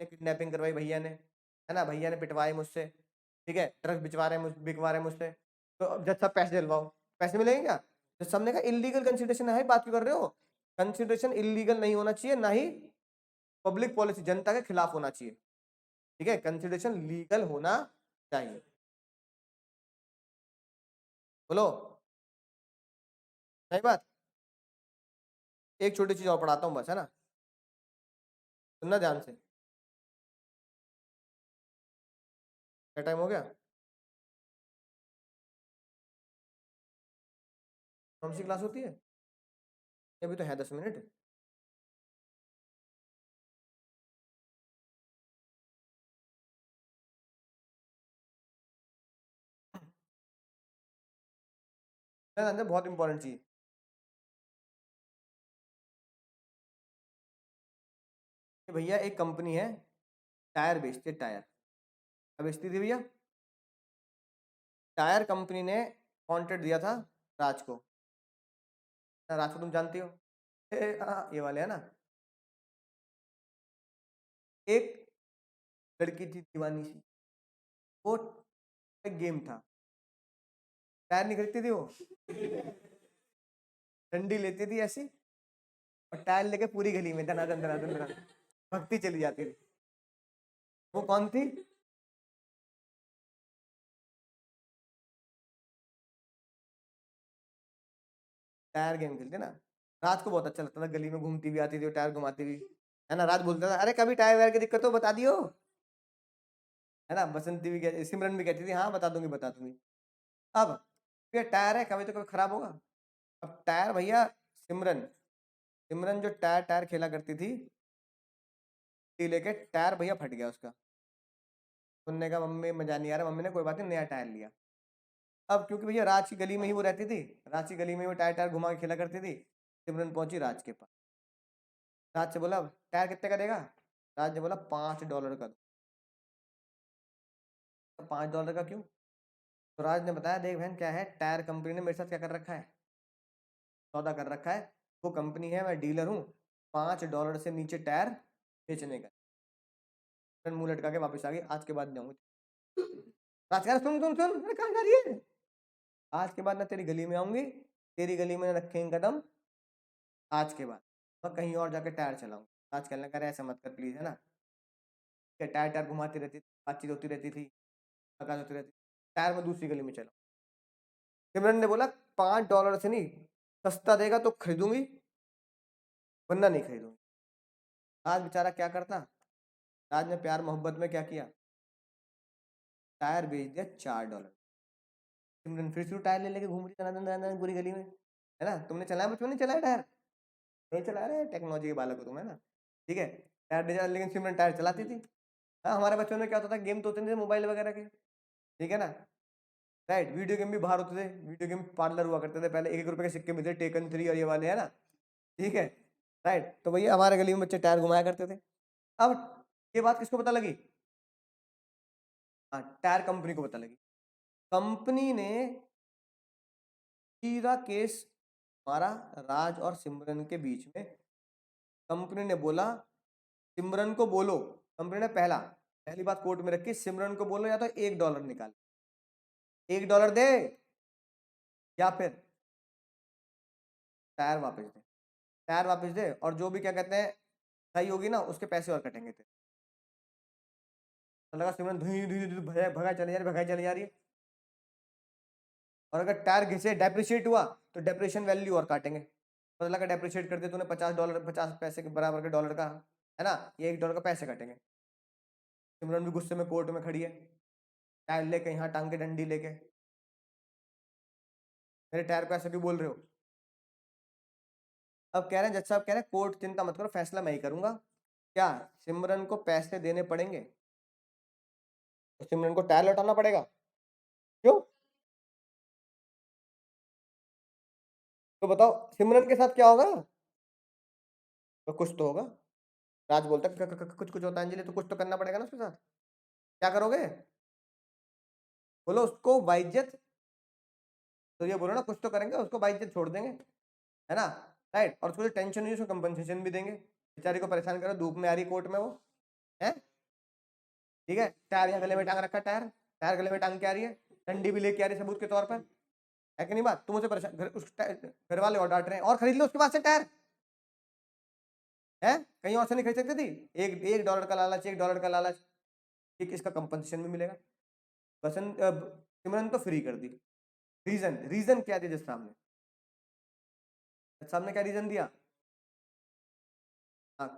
Speaker 1: किडनैपिंग करवाई भैया ने, है ना, भैया ने पिटवाए मुझसे, ठीक है, ड्रग्स बिकवा रहे मुझसे, तो अब जज साहब पैसे दिलवाओ, पैसे मिलेंगे क्या? जज साहब ने कहा इलीगल कंसिडरेशन है, बात क्यों कर रहे हो, कंसिडरेशन इलीगल नहीं होना चाहिए, ना ही पब्लिक पॉलिसी जनता के खिलाफ होना चाहिए, ठीक है, कंसिडरेशन लीगल होना चाहिए। बोलो सही बात। एक छोटी चीज और पढ़ाता हूँ बस, है ना, सुनना ध्यान से। क्या टाइम हो गया? कौन सी क्लास होती है? अभी तो है 10 मिनट। बहुत इंपॉर्टेंट चीज, भैया एक कंपनी है, टायर बेचती है, टायर, अब बेचती थी भैया, टायर कंपनी ने कॉन्ट्रैक्ट दिया था राज को। राज को तुम जानती हो, ये वाले है ना। एक लड़की थी दीवानी सी, वो एक गेम था, टायर नहीं खरीदती थी वो, डंडी लेती थी ऐसी और टायर लेके पूरी गली में धनाधन धनाधन धनाधन भक्ति चली जाती थी। वो कौन थी? टायर गेम खेलती ना। राज को बहुत अच्छा लगता था, गली में घूमती भी आती थी और टायर घुमाती भी, है ना। राज बोलता था अरे कभी टायर वायर की दिक्कत हो बता दियो, है ना। बसंती भी कहती, सिमरन भी कहती थी हाँ बता दूंगी बता दूंगी। अब ये टायर है, कभी तो कभी खराब होगा। अब टायर भैया, सिमरन सिमरन जो टायर टायर खेला करती थी, लेके टायर भैया फट गया उसका। उनने कहा मम्मी मजा नहीं आ रहा, मम्मी ने कोई बात नहीं नया टायर लिया। अब क्योंकि भैया राज की गली में ही वो रहती थी, राज की गली में वो टायर टायर घुमा के खेला करती थी, सिमरन पहुंची राज के पास। राज से बोला टायर कितने का देगा? राज ने बोला $5 का दो। तो $5 का क्यों? तो राज ने बताया देख बहन क्या है, टायर कंपनी ने मेरे साथ क्या कर रखा है, सौदा कर रखा है। वो कंपनी है, मैं डीलर हूँ, $5 से नीचे टायर बेचने का। फिर मुंह लटका के वापस आ गई, आज के बाद नहीं आऊंगी। राज कह रहा, सुन सुन सुन, अरे कहाँ जा रही है? आज के बाद ना तेरी गली में आऊंगी, तेरी गली में रखेंगे कदम आज के बाद, मैं कहीं और जाके टायर चलाऊँ। आज कहने लगा ऐसा मत कर प्लीज, है ना। क्या टायर टायर घुमाती रहती थी, बातचीत होती रहती थी, मुलाकात होती रहती थी, टायर में दूसरी गली में चला। सिमरन ने बोला $5 से नहीं, सस्ता देगा तो खरीदूंगी वरना नहीं खरीदूंगी। राज बेचारा क्या करता, राज ने प्यार मोहब्बत में क्या किया, टायर बेच दिया $4। सिमरन फिर से टायर ले लेके घूम रही है पूरी गली में, है ना। तुमने चलाया, बचपन नहीं चलाया टायर, नहीं चला रहे, टेक्नोलॉजी के बालक हो तुम, है ना। ठीक है, टायर दे, लेकिन सिमरन टायर चलाती थी। हाँ, हमारे बचपन में क्या होता था, गेम तो होते थे मोबाइल वगैरह के, ठीक है ना। राइट, वीडियो गेम भी बाहर होते थे, वीडियो गेम पार्लर हुआ करते थे पहले, ₹1 के सिक्के मिलते, टेकन 3 और ये वाले, है ना। ठीक है, राइट। तो भैया हमारे गली में बच्चे टायर घुमाया करते थे। अब ये बात किसको पता लगी? हाँ, टायर कंपनी को पता लगी। कंपनी ने सीधा केस मारा राज और सिमरन के बीच में। कंपनी ने बोला सिमरन को बोलो, कंपनी ने पहली बात कोर्ट में रखी, सिमरन को बोलो या तो $1 निकाल, $1 दे या फिर टायर वापस दे, टायर वापस दे और जो भी क्या कहते हैं सही होगी ना उसके पैसे और कटेंगे तेरे। तो लगा सिमरन धुई धुई धुई भगाई चली जा रही, भगाई चली जा रही है। और अगर टायर घिसे डेप्रिशिएट हुआ तो डेप्रिशिएशन वैल्यू और काटेंगे। पता लगा डेप्रिशिएट कर दिया तूने $50, 50 पैसे के बराबर के डॉलर का, है ना, ये $1 का पैसे कटेंगे। सिमरन भी गुस्से में कोर्ट में खड़ी है, टायर लेके यहाँ टांग के डंडी लेके, मेरे टायर को ऐसा क्यों बोल रहे हो? अब कह रहे हैं जज साहब कह रहे हैं कोर्ट चिंता मत करो, फैसला मैं ही करूंगा। क्या सिमरन को पैसे देने पड़ेंगे? तो सिमरन को टायर लौटाना पड़ेगा। क्यों? तो बताओ सिमरन के साथ क्या होगा? तो कुछ तो होगा। राज बोलता है कुछ कुछ होता है अंजलि, तो कुछ तो करना पड़ेगा ना उसके साथ। क्या करोगे? बोलो उसको बाइज्जत, तो ये बोलो ना कुछ तो करेंगे, उसको बाइज्जत छोड़ देंगे, है ना। राइट, और उसको जो टेंशन नहीं है उसको कंपनसेशन भी देंगे। बेचारी को परेशान करो, धूप में आ रही कोर्ट में वो, है। ठीक है, टायर यहाँ गले में टांग रखा, टायर टायर गले में टांग के आ रही है, डंडी भी लेके आ रही है सबूत के तौर पर, है कि नहीं बात। तुम उसे परेशान घर वाले और डांट रहे हैं और खरीद लो उसके पास से टायर, है। कहीं और से नहीं खरीद सकती थी, एक डॉलर का लालच, $1 का लालच, ठीक, इसका कंपनसेशन भी मिलेगा। बसंत सिमरन तो फ्री कर दी। रीजन रीजन क्या दिया जज साहब ने? जज साहब ने क्या रीजन दिया?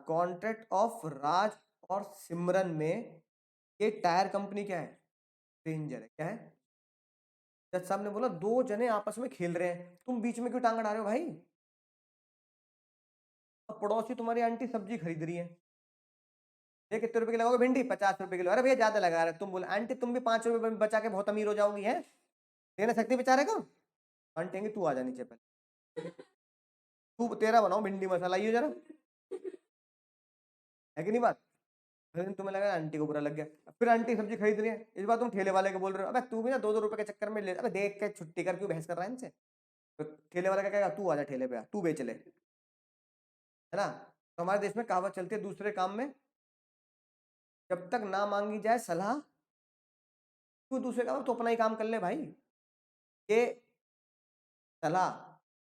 Speaker 1: कॉन्ट्रैक्ट ऑफ राज और सिमरन में ये टायर कंपनी क्या है, स्ट्रेंजर है, क्या है। जज साहब ने बोला दो जने आपस में खेल रहे हैं, तुम बीच में क्यों टांग अड़ा रहे हो भाई? अब पड़ोसी तुम्हारी आंटी सब्जी खरीद रही है, ये कितने रुपए की लगाओगे भिंडी? $50 किलो। अरे भैया ज्यादा लगा रहे, तुम बोले आंटी तुम भी $5 में बचा के बहुत अमीर हो जाओगी, है, दे ना सकती बेचारे को। आंटी तू आ जा नीचे पहले, तू तेरा बनाओ भिंडी मसाला, ये जरा, है कि नहीं बात। अगले दिन तुम्हें लगा आंटी को बुरा लग गया, फिर आंटी सब्जी खरीद रही है, इस बार तुम ठेले वाले को बोल रहे हो, अबे तू भी ना 2-2 रुपए के चक्कर में ले, अबे देख के छुट्टी कर, क्यों बहस कर रहा है इनसे। तो ठेले वाला क्या कहेगा, तू आजा ठेले पे, तू बेच ले, है ना। तो हमारे देश में कहावत चलती है, दूसरे काम में जब तक ना मांगी जाए सलाह, तू दूसरे काम तो अपना ही काम कर ले भाई। ये सलाह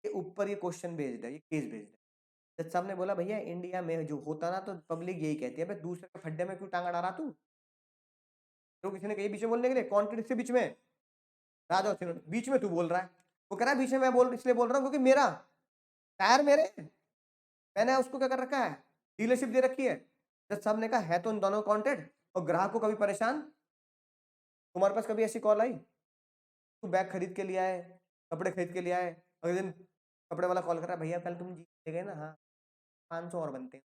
Speaker 1: के ऊपर ये क्वेश्चन भेज दे, ये केस भेज दे। जज साहब ने बोला भैया इंडिया में जो होता ना, तो पब्लिक यही कहती है, भाई दूसरे के खड्डे में क्यों टांग अड़ा रहा तू। तो किसी ने कही बीच में बोलने के लिए, कॉन्ट्रडिक्ट से बीच में, राजा बीच में तू बोल रहा है, वो कह रहा है बीच में मैं बोल इसलिए बोल रहा हूँ क्योंकि मेरा टायर मेरे, मैंने उसको क्या कर रखा है, डीलरशिप दे रखी है। जज साहब ने कहा है तो इन दोनों कॉन्ट्रैक्ट, और ग्राहक को कभी परेशान, तुम्हारे पास कभी ऐसी कॉल आई, तू बैग खरीद के लिया है, कपड़े खरीद के लिया है, अगले दिन कपड़े वाला कॉल कर रहा है, भैया कल तुम जीत गए ना, हाँ 500 और बनते हैं,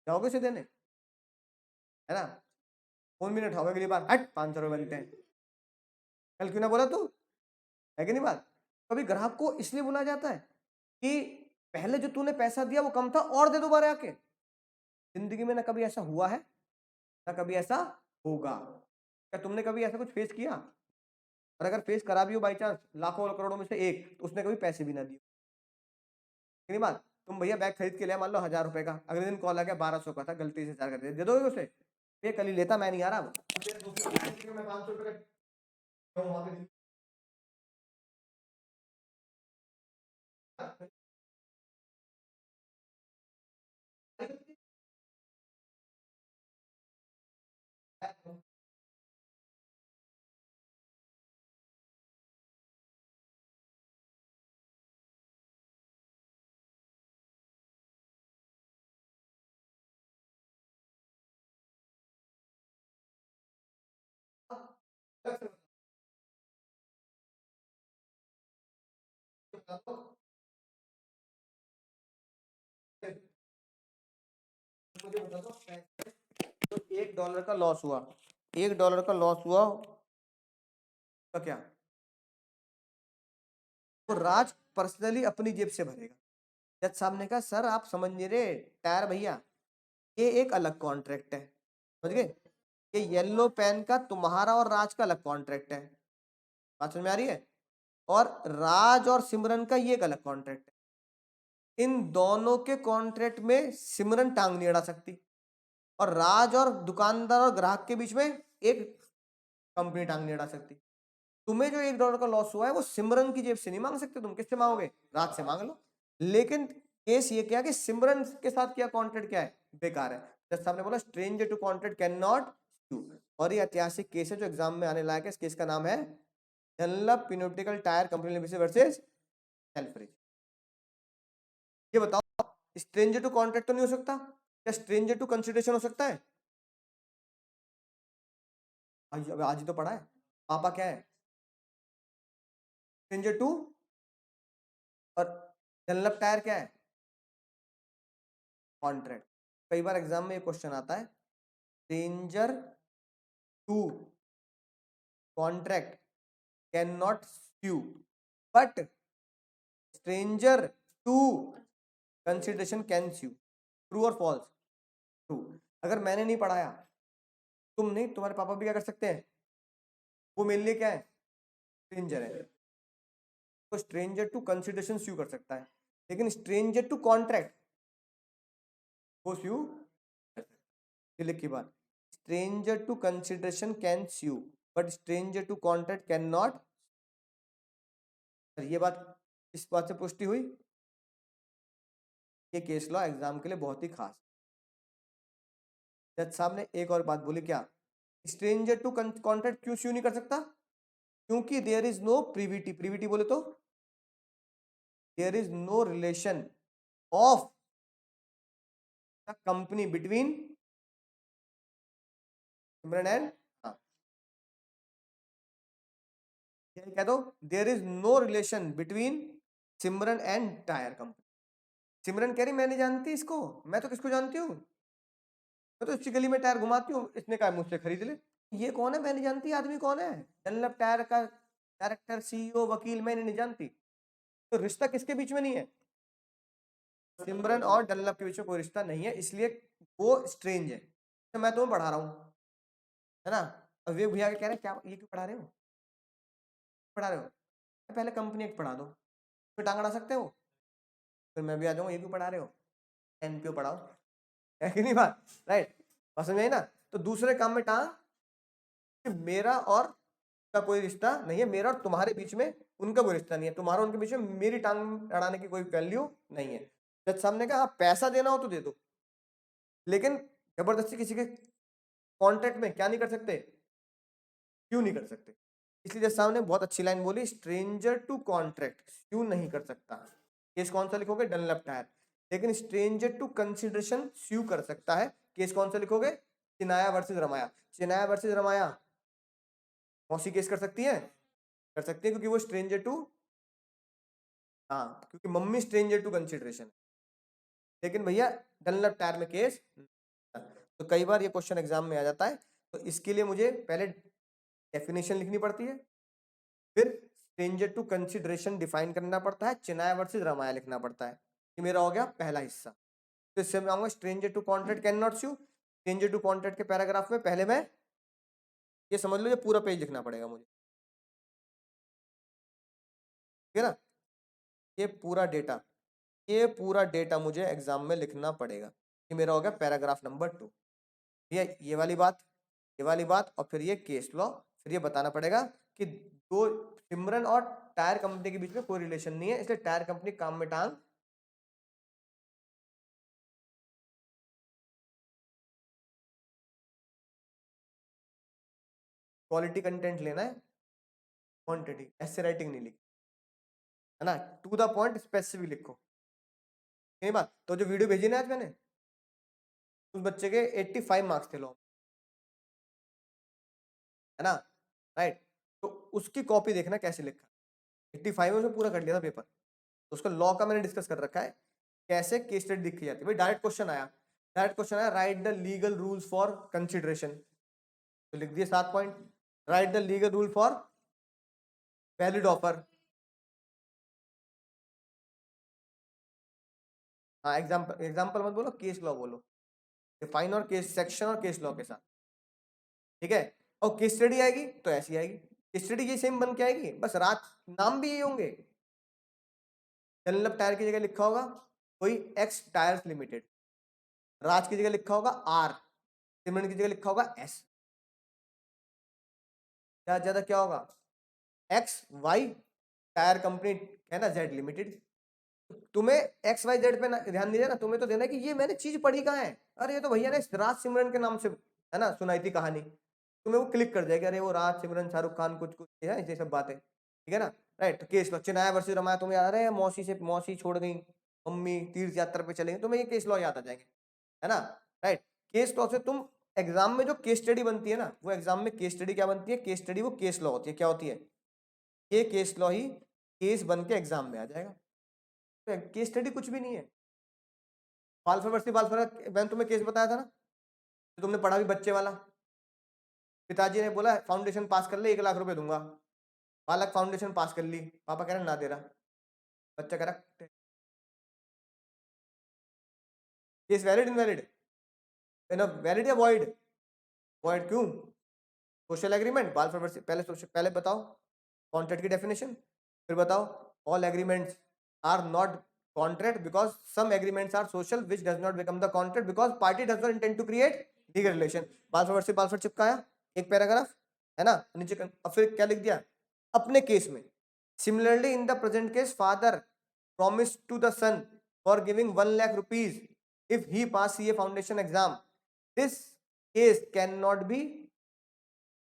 Speaker 1: जाओगे उसे देने, है ना। फोन भी नहीं उठाओगे अगली बार, हट 500 रुपये बनते हैं, कल क्यों ना बोला तू, है कि नहीं बात। कभी ग्राहक को इसलिए बोला जाता है कि पहले जो तूने पैसा दिया वो कम था, और दे दोबारा आके। जिंदगी में ना कभी ऐसा हुआ है, ना कभी ऐसा होगा। क्या तुमने कभी ऐसा कुछ फेस किया, और अगर फेस करा भी हो बाई चांस, लाखों और करोड़ों में से एक, तो उसने कभी पैसे भी ना दिए, नहीं बात। तुम भैया बैग खरीद के लिया मान लो 1000 रुपए का, अगले दिन कॉल आ गया 1200 का था, गलती से 1000 कर दिया, दे दोगे उसे, ये कल ही लेता, मैं नहीं आ रहा, मैं 500 रुपए का वहां पे मुझे बता दो, तो $1 का लॉस हुआ, $1 का लॉस हुआ तो क्या, तो राज पर्सनली अपनी जेब से भरेगा। जज साहब ने कहा सर आप समझ नहीं रहे, टायर भैया ये एक अलग कॉन्ट्रैक्ट है, समझ गए, ये येलो पेन का तुम्हारा और राज का अलग कॉन्ट्रैक्ट है, बात समझ में आ रही है, और राज और सिमरन का ये एक अलग कॉन्ट्रैक्ट है। इन दोनों के कॉन्ट्रैक्ट में सिमरन टांग नहीं अड़ा सकती, और राज और दुकानदार और ग्राहक के बीच में एक कंपनी टांग नहीं अड़ा सकती। तुम्हें जो $1 का लॉस हुआ है वो सिमरन की जेब से नहीं मांग सकते, तुम किससे मांगोगे, राज से मांग लो। लेकिन केस ये क्या कि सिमरन के साथ क्या कॉन्ट्रैक्ट क्या है, बेकार है। जज साहब ने बोला stranger to contract can not sue, और ये ऐतिहासिक केस है जो एग्जाम में आने लायक है। इस केस का नाम है Dunlop pneumatic tyre company limited versus Selfridge. ये बताओ स्ट्रेंजर टू कॉन्ट्रैक्ट तो नहीं हो सकता, क्या स्ट्रेंजर टू कंसिडरेशन हो सकता है। आज ही तो पढ़ा है, पापा क्या है, स्ट्रेंजर टू, और डनलप टायर क्या है, कॉन्ट्रैक्ट। कई बार एग्जाम में ये क्वेश्चन आता है, stranger to contract can not sue but stranger to consideration can sue, true और फॉल्स। ट्रू। अगर मैंने नहीं पढ़ाया, तुम नहीं, तुम्हारे पापा भी क्या कर सकते हैं, वो मेरे लिए क्या है, स्ट्रेंजर है, तो स्ट्रेंजर टू कंसिडरेशन sue कर सकता है, लेकिन स्ट्रेंजर टू कॉन्ट्रैक्ट वो sue, ये लिख की बात, stranger to consideration can sue but stranger to contract can not. ये बात इस बात से पुष्टि हुई, ये केस लॉ एग्जाम के लिए बहुत ही खास। जज साहब ने एक और बात बोली, क्या स्ट्रेंजर टू कॉन्ट्रैक्ट क्यों sue नहीं कर सकता, क्योंकि there is no privity, privity बोले तो there is no relation of the company between Simran and, कह दो there is no relation between Simran and tyre company. Simran कह रही मैं नहीं जानती इसको, मैं तो किसको जानती हूँ, मैं तो इसकी गली में टायर घुमाती हूँ, इसने कहा मुझसे खरीद ले। ये कौन है, मैं नहीं जानती आदमी कौन है, डनलप टायर का डायरेक्टर सीईओ वकील, मैं नहीं जानती। तो रिश्ता किसके बीच में नहीं है, सिमरन और डनलप के बीच में कोई रिश्ता नहीं है, इसलिए वो स्ट्रेंज है। तो मैं तुम्हें पढ़ा रहा हूँ, है ना। अब विवेक भैया कह रहे हैं क्या ये क्यों पढ़ा रहे हो, पढ़ा रहे हो, पहले कंपनी एक पढ़ा दो, फिर टांग अड़ा सकते हो, फिर मैं भी आ जाऊंगा ये क्यों पढ़ा रहे हो, एनपीओ पढ़ाओ, है कि नहीं बात, राइट। और समझ आई ना। तो दूसरे काम में टांग, मेरा और का कोई रिश्ता नहीं है, मेरा और तुम्हारे बीच में उनका कोई रिश्ता नहीं है, तुम्हारा उनके बीच में मेरी टांग अड़ाने की कोई वैल्यू नहीं है। जज साहब ने कहा हाँ पैसा देना हो तो दे दो, लेकिन जबरदस्ती किसी के कॉन्ट्रैक्ट में क्या नहीं कर सकते, क्यों नहीं कर सकते। इसलिए जज साहब ने बहुत अच्छी लाइन बोली, स्ट्रेंजर टू कॉन्ट्रैक्ट क्यों नहीं कर सकता। केस कौन सा लिखोगे, डनलप टायर, लेकिन स्ट्रेंजर टू कंसिडरेशन स्यू कर सकता है। केस कौन सा लिखोगे, चिनाया वर्सेस रमाया। चिनाया वर्सेस रमाया मौसी केस कर सकती है, कर सकती है, क्योंकि वो स्ट्रेंजर टू, हाँ क्योंकि मम्मी स्ट्रेंजर टू कंसिडरेशन। लेकिन भैया डनलप टायर में केस, तो कई बार ये क्वेश्चन एग्जाम में आ जाता है, तो इसके लिए मुझे पहले डेफिनेशन लिखनी पड़ती है, फिर स्ट्रेंजर टू कंसिडरेशन डिफाइन करना पड़ता है, चिनाया वर्सेस रमाया लिखना पड़ता है। ये मेरा हो गया पहला हिस्सा। तो इससे मैं आऊंगा stranger to contract can not sue. Stranger to contract के पैराग्राफ में पहले मैं ये समझ लो, ये पूरा पेज लिखना पड़ेगा मुझे, ठीक है ना। ये पूरा डेटा, ये पूरा डेटा मुझे एग्जाम में लिखना पड़ेगा। ये मेरा हो गया पैराग्राफ नंबर 2। ये वाली बात, ये वाली बात, और फिर ये केस लॉ, फिर ये बताना पड़ेगा कि दो सिमरन और टायर कंपनी के बीच में कोई रिलेशन नहीं है, इसलिए टायर कंपनी काम में टांग, क्वालिटी कंटेंट लेना है, क्वांटिटी, ऐसे राइटिंग नहीं लिखी, है ना। टू द पॉइंट स्पेसिफिक लिखो। यही बात, तो जो वीडियो भेजी ना आज मैंने, उस बच्चे के 85 मार्क्स थे लॉ, है ना, राइट। तो उसकी कॉपी देखना कैसे लिखा, 85 में उसने पूरा कर लिया था पेपर, तो उसका लॉ का मैंने डिस्कस कर रखा है, कैसे केस स्टडी लिखी जाती है। भाई डायरेक्ट क्वेश्चन आया, डायरेक्ट क्वेश्चन आया, right the legal rules for consideration, तो लिख दिए 7 point. Right the legal rule for valid offer, हाँ एग्जाम्पल, एग्जाम्पल मत बोलो, केस लॉ बोलो, डिफाइन और केस सेक्शन और केस लॉ के साथ, ठीक है। और केस स्टडी आएगी तो ऐसी आएगी, केस स्टडी ये सेम बन के आएगी, बस रात नाम भी ये होंगे। डनलप टायर की जगह लिखा होगा कोई एक्स टायर्स लिमिटेड, राज की जगह लिखा होगा आर, सिमरन की जगह लिखा होगा एस, ज्यादा ज्यादा क्या होगा, एक्स वाई टायर कंपनी, है ना, जेड लिमिटेड। तुम्हें एक्स वाई जेड पे ध्यान नहीं देना, तुम्हें तो देना है कि ये मैंने चीज पढ़ी कहाँ है, अरे ये तो भैया ने राज सिमरन के नाम से, है ना, सुनाई थी कहानी, तुम्हें वो क्लिक कर जाएगी, अरे वो राज सिमरन शाहरुख खान कुछ कुछ है, ये सब बातें, ठीक है ना, राइट। तो केस लॉ, चिनाया वर्सेस रमाया तुम्हें याद है, मौसी से मौसी छोड़ गई, मम्मी तीर्थ यात्रा पे चले गए, तुम्हें ये केस लॉ याद आ जाएंगे, है ना, राइट। केस लॉ से तुम एग्जाम में जो केस स्टडी बनती है ना, वो एग्जाम में केस स्टडी क्या बनती है, केस स्टडी वो केस लॉ होती है, क्या होती है, ये केस लॉ ही केस बन के एग्जाम में आ जाएगा। तो केस स्टडी कुछ भी नहीं है। बालफर वर्सेस बालफर, मैंने तुम्हें केस बताया था ना, तो तुमने पढ़ा भी बच्चे वाला, पिताजी ने बोला फाउंडेशन पास कर ले 1 लाख रुपए दूंगा, बालक फाउंडेशन पास कर ली, पापा कह रहे ना दे रहा, बच्चा कह रहा केस वैलिड इनवैलिड, वैलिड या वॉइड, वॉइड क्यों, सोशल एग्रीमेंट, बालफर वर्सेस, पहले बताओ कॉन्ट्रैक्ट की डेफिनेशन, फिर बताओ all agreements are not contract because some agreements are social which does not become the contract because party does not intend to create legal relation। बालफर से बालफर चिपकाया एक पैराग्राफ, है ना, नीचे फिर क्या लिख दिया अपने केस में, similarly in the present case father promised to the son for giving 1 lakh rupees if he pass CA foundation exam, this case cannot be,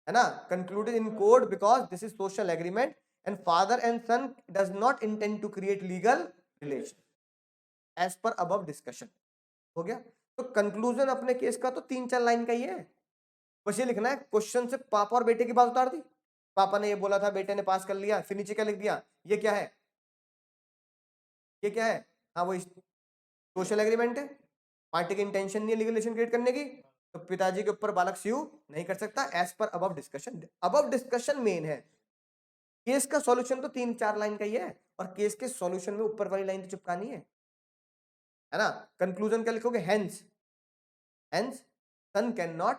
Speaker 1: है ना, concluded in court because this is social agreement and father and son does not intend to create legal relation as per above discussion। हो गया। तो कंक्लूजन अपने केस का तो 3-4 लाइन का ही है, बस ये लिखना है क्वेश्चन से पापा और बेटे की बात उतार दी, पापा ने ये बोला था, बेटे ने पास कर लिया, फिर नीचे क्या लिख दिया, ये क्या है, ये क्या है, हाँ वो सोशल एग्रीमेंट है, पार्टी की इंटेंशन नहीं है लीगल रिलेशन क्रिएट करने की, तो पिताजी के ऊपर बालक स्यू नहीं कर सकता as per above discussion. Above discussion main है, केस का सॉल्यूशन तो 3-4 लाइन का ही है, और केस के सॉल्यूशन में ऊपर वाली लाइन तो चिपकानी है ना। कंक्लूजन क्या लिखोगे, hence, hence son can not,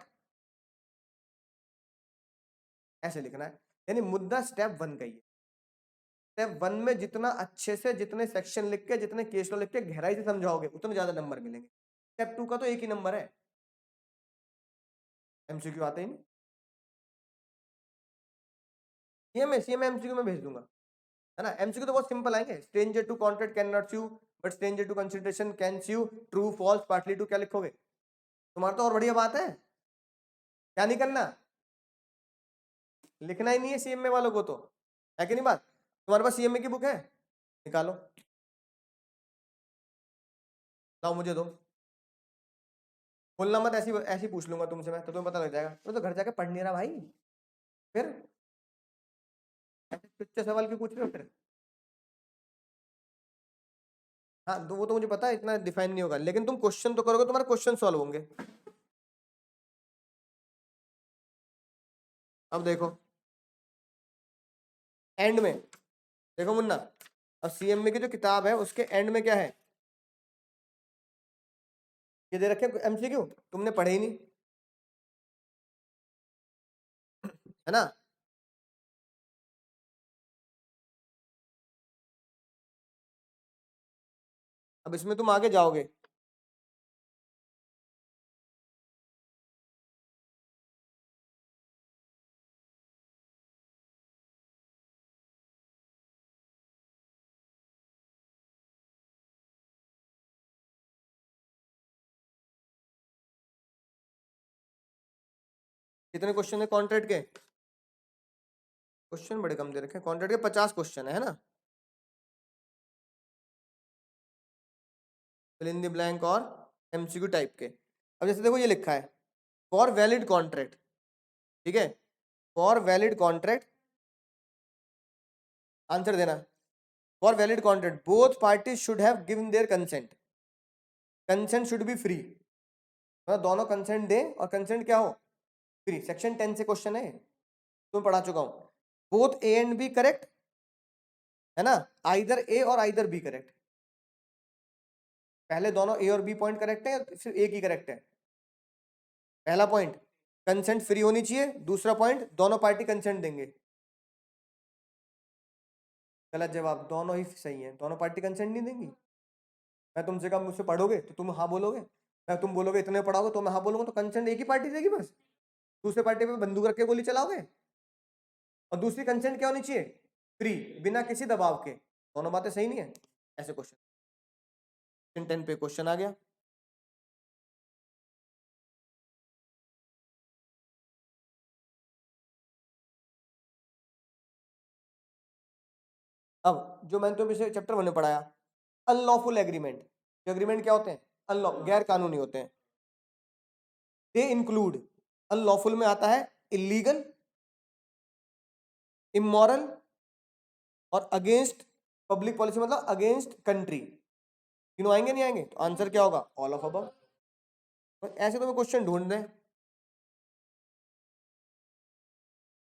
Speaker 1: ऐसे लिखना है। यानी मुद्दा स्टेप 1 का ही है। स्टेप 1 में जितना अच्छे से, जितने सेक्शन लिख के, जितने केस लॉ लिख के गहराई से समझाओगे उतने ज्यादा नंबर मिलेंगे। स्टेप 2 का तो एक ही नंबर है, एमसीक्यू आते ही नहीं। सीएमए एमसीक्यू में भेज दूंगा, है ना। एमसीक्यू तो बहुत सिंपल आएंगे। Stranger to contract can not sue but stranger to consideration can sue, true false partly true, क्या लिखोगे? तुम्हारा तो और बढ़िया बात है, क्या नहीं करना, लिखना ही नहीं है सीएमए वालों को तो, है कि नहीं बात? तुम्हारे पास सीएमए की बुक है, निकालो, लाओ मुझे दो। बोलना मत, ऐसी ऐसी पूछ लूंगा तुमसे मैं, तो तुम्हें पता लग जाएगा। तो घर जाके पढ़ नहीं रहा भाई, फिर ऐसे सच्चे सवाल क्यों पूछ रहे हो फिर? हाँ तो वो तो मुझे पता है, इतना डिफाइन नहीं होगा, लेकिन तुम क्वेश्चन तो करोगे, तुम्हारे क्वेश्चन सॉल्व होंगे। अब देखो एंड में, देखो मुन्ना, अब सीएमए की जो किताब है उसके एंड में क्या है, ये दे रखे एमसीक्यू, तुमने पढ़े ही नहीं, है ना। अब इसमें तुम आगे जाओगे, कितने क्वेश्चन है कॉन्ट्रैक्ट के? क्वेश्चन बड़े कम दे रखे हैं कॉन्ट्रैक्ट के, 50 क्वेश्चन है ना, फिल इन द ब्लैंक और एमसीक्यू टाइप के। अब जैसे देखो ये लिखा है, फॉर वैलिड कॉन्ट्रैक्ट, ठीक है, फॉर वैलिड कॉन्ट्रैक्ट, आंसर देना। For valid contract both parties should have given their consent, consent should be free, मतलब दोनों कंसेंट दें और कंसेंट क्या हो, फ्री। सेक्शन 10 से क्वेश्चन है, तुम पढ़ा चुका हूं। Both A and B correct, है ना, आइदर ए और आइदर बी करेक्ट। पहले दोनों ए और बी पॉइंट करेक्ट है, सिर्फ एक ही करेक्ट है? पहला पॉइंट कंसेंट फ्री होनी चाहिए, दूसरा पॉइंट दोनों पार्टी कंसेंट देंगे। गलत जवाब, दोनों ही सही है, दोनों पार्टी कंसेंट नहीं देंगी। मैं तुमसे कहा मुझसे पढ़ोगे तो तुम हाँ बोलोगे, मैं तुम बोलोगे इतने पढ़ाओगे तो मैं हाँ बोलूंगा, तो कंसेंट एक ही पार्टी देगी बस। दूसरे पार्टी पे बंदूक रख के गोली चलाओगे? और दूसरी कंसेंट क्या होनी चाहिए, फ्री, बिना किसी दबाव के। दोनों बातें सही नहीं है, ऐसे क्वेश्चन 10 पे क्वेश्चन आ गया। अब जो मैंने तो पिछले चैप्टर 1 में पढ़ाया, अनलॉफुल एग्रीमेंट, एग्रीमेंट क्या होते हैं, अनलॉ गैर कानूनी होते हैं। दे इंक्लूड, अनलॉफुल में आता है इलीगल, इमोरल और अगेंस्ट पब्लिक पॉलिसी, मतलब अगेंस्ट कंट्री। तीनों आएंगे नहीं आएंगे? तो आंसर क्या होगा, ऑल ऑफ अबव। ऐसे तो मैं क्वेश्चन ढूंढ रहे,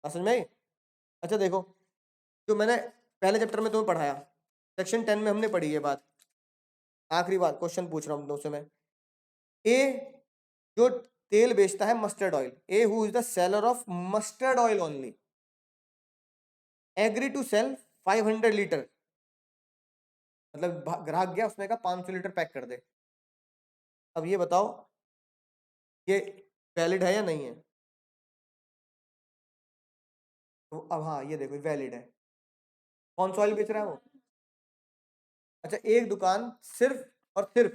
Speaker 1: समझ में आई? अच्छा देखो, जो मैंने पहले चैप्टर में तुम्हें पढ़ाया, सेक्शन 10 में हमने पढ़ी ये बात, आखिरी बात क्वेश्चन पूछ रहा हूँ तुमसे मैं। ए जो तेल बेचता है mustard oil, A who is the seller of mustard oil only, agree to sell 500 litre, मतलब ग्राहक गया उसने कहा 500 लीटर पैक कर दे। अब ये बताओ ये वैलिड है या नहीं है? तो अब हाँ ये देखो वैलिड है। कौन सा ऑयल बेच रहा है वो? अच्छा, एक दुकान सिर्फ और सिर्फ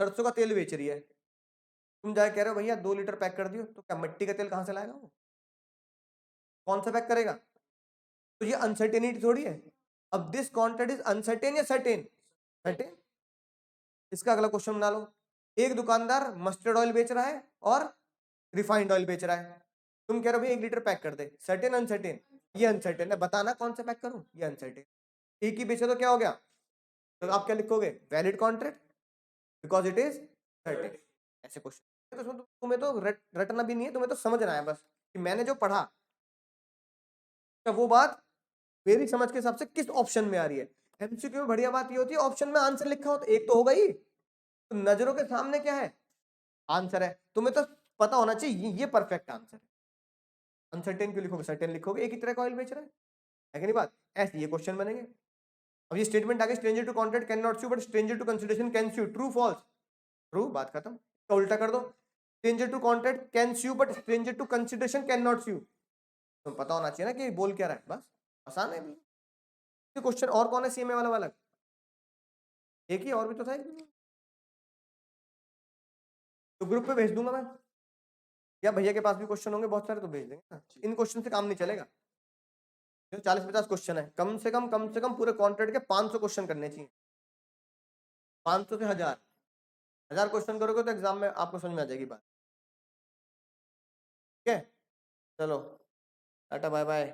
Speaker 1: सरसों का तेल बेच रही है, तुम जाके कह रहे हो भैया 2 लीटर पैक कर दियो, तो क्या मिट्टी का तेल कहाँ से लाएगा वो? कौन सा पैक करेगा? तो ये अनसर्टेनिटी थोड़ी है। अब दिस कॉन्ट्रैक्ट इज अनसर्टेन या सर्टेन? सर्टेन। इसका अगला क्वेश्चन बना लो, एक दुकानदार मस्टर्ड ऑयल बेच रहा है और रिफाइंड ऑयल बेच रहा है, तुम कह रहे हो भाई 1 लीटर पैक कर दे, सर्टेन अनसर्टेन? ये अनसर्टेन है, बताना कौन सा पैक करूं, ये अनसर्टेन। एक ही बेचे तो क्या हो गया, तो आप क्या लिखोगे, valid contract because it is certain. ऐसे क्वेश्चन तो तुम्हें तो रटना भी नहीं है, तुम्हें तो समझना है बस कि मैंने जो पढ़ा तो वो बात मेरी समझ के हिसाब से किस ऑप्शन में आ रही है। एमसीक्यू में बढ़िया बात ये होती है ऑप्शन में आंसर लिखा हो तो एक तो होगा ही, तो नजरों के सामने क्या है, आंसर है, तुम्हें तो पता होना चाहिए ये परफेक्ट आंसर है। अनसर्टेन क्यों लिखोगे, सर्टेन लिखोगे, एक ही तरह का ऑयल बेच रहा है कि नहीं बात, ऐसे ये क्वेश्चन बनेंगे। अब ये स्टेटमेंट आगे, stranger to contract can not sue but stranger to consideration can sue, true false, true, बात खत्म। तो उल्टा कर दो, stranger to contract can sue but stranger to consideration can not sue. तो पता होना चाहिए ना कि बोल क्या रहा है, बस आसान है। ये क्वेश्चन और कौन है सीएमए वाला वाला, एक ही और भी तो था एक। तो ग्रुप पे भेज दूंगा मैं, या भैया के पास भी क्वेश्चन होंगे बहुत सारे तो भेज देंगे ना, इन क्वेश्चन से काम नहीं चलेगा। 40-50 क्वेश्चन है, कम से कम पूरे कॉन्ट्रैक्ट के 500 क्वेश्चन करने चाहिए, 500 से 1000 क्वेश्चन करोगे तो एग्जाम में आपको समझ में आ जाएगी बात। ठीक है, चलो टाटा बाय बाय।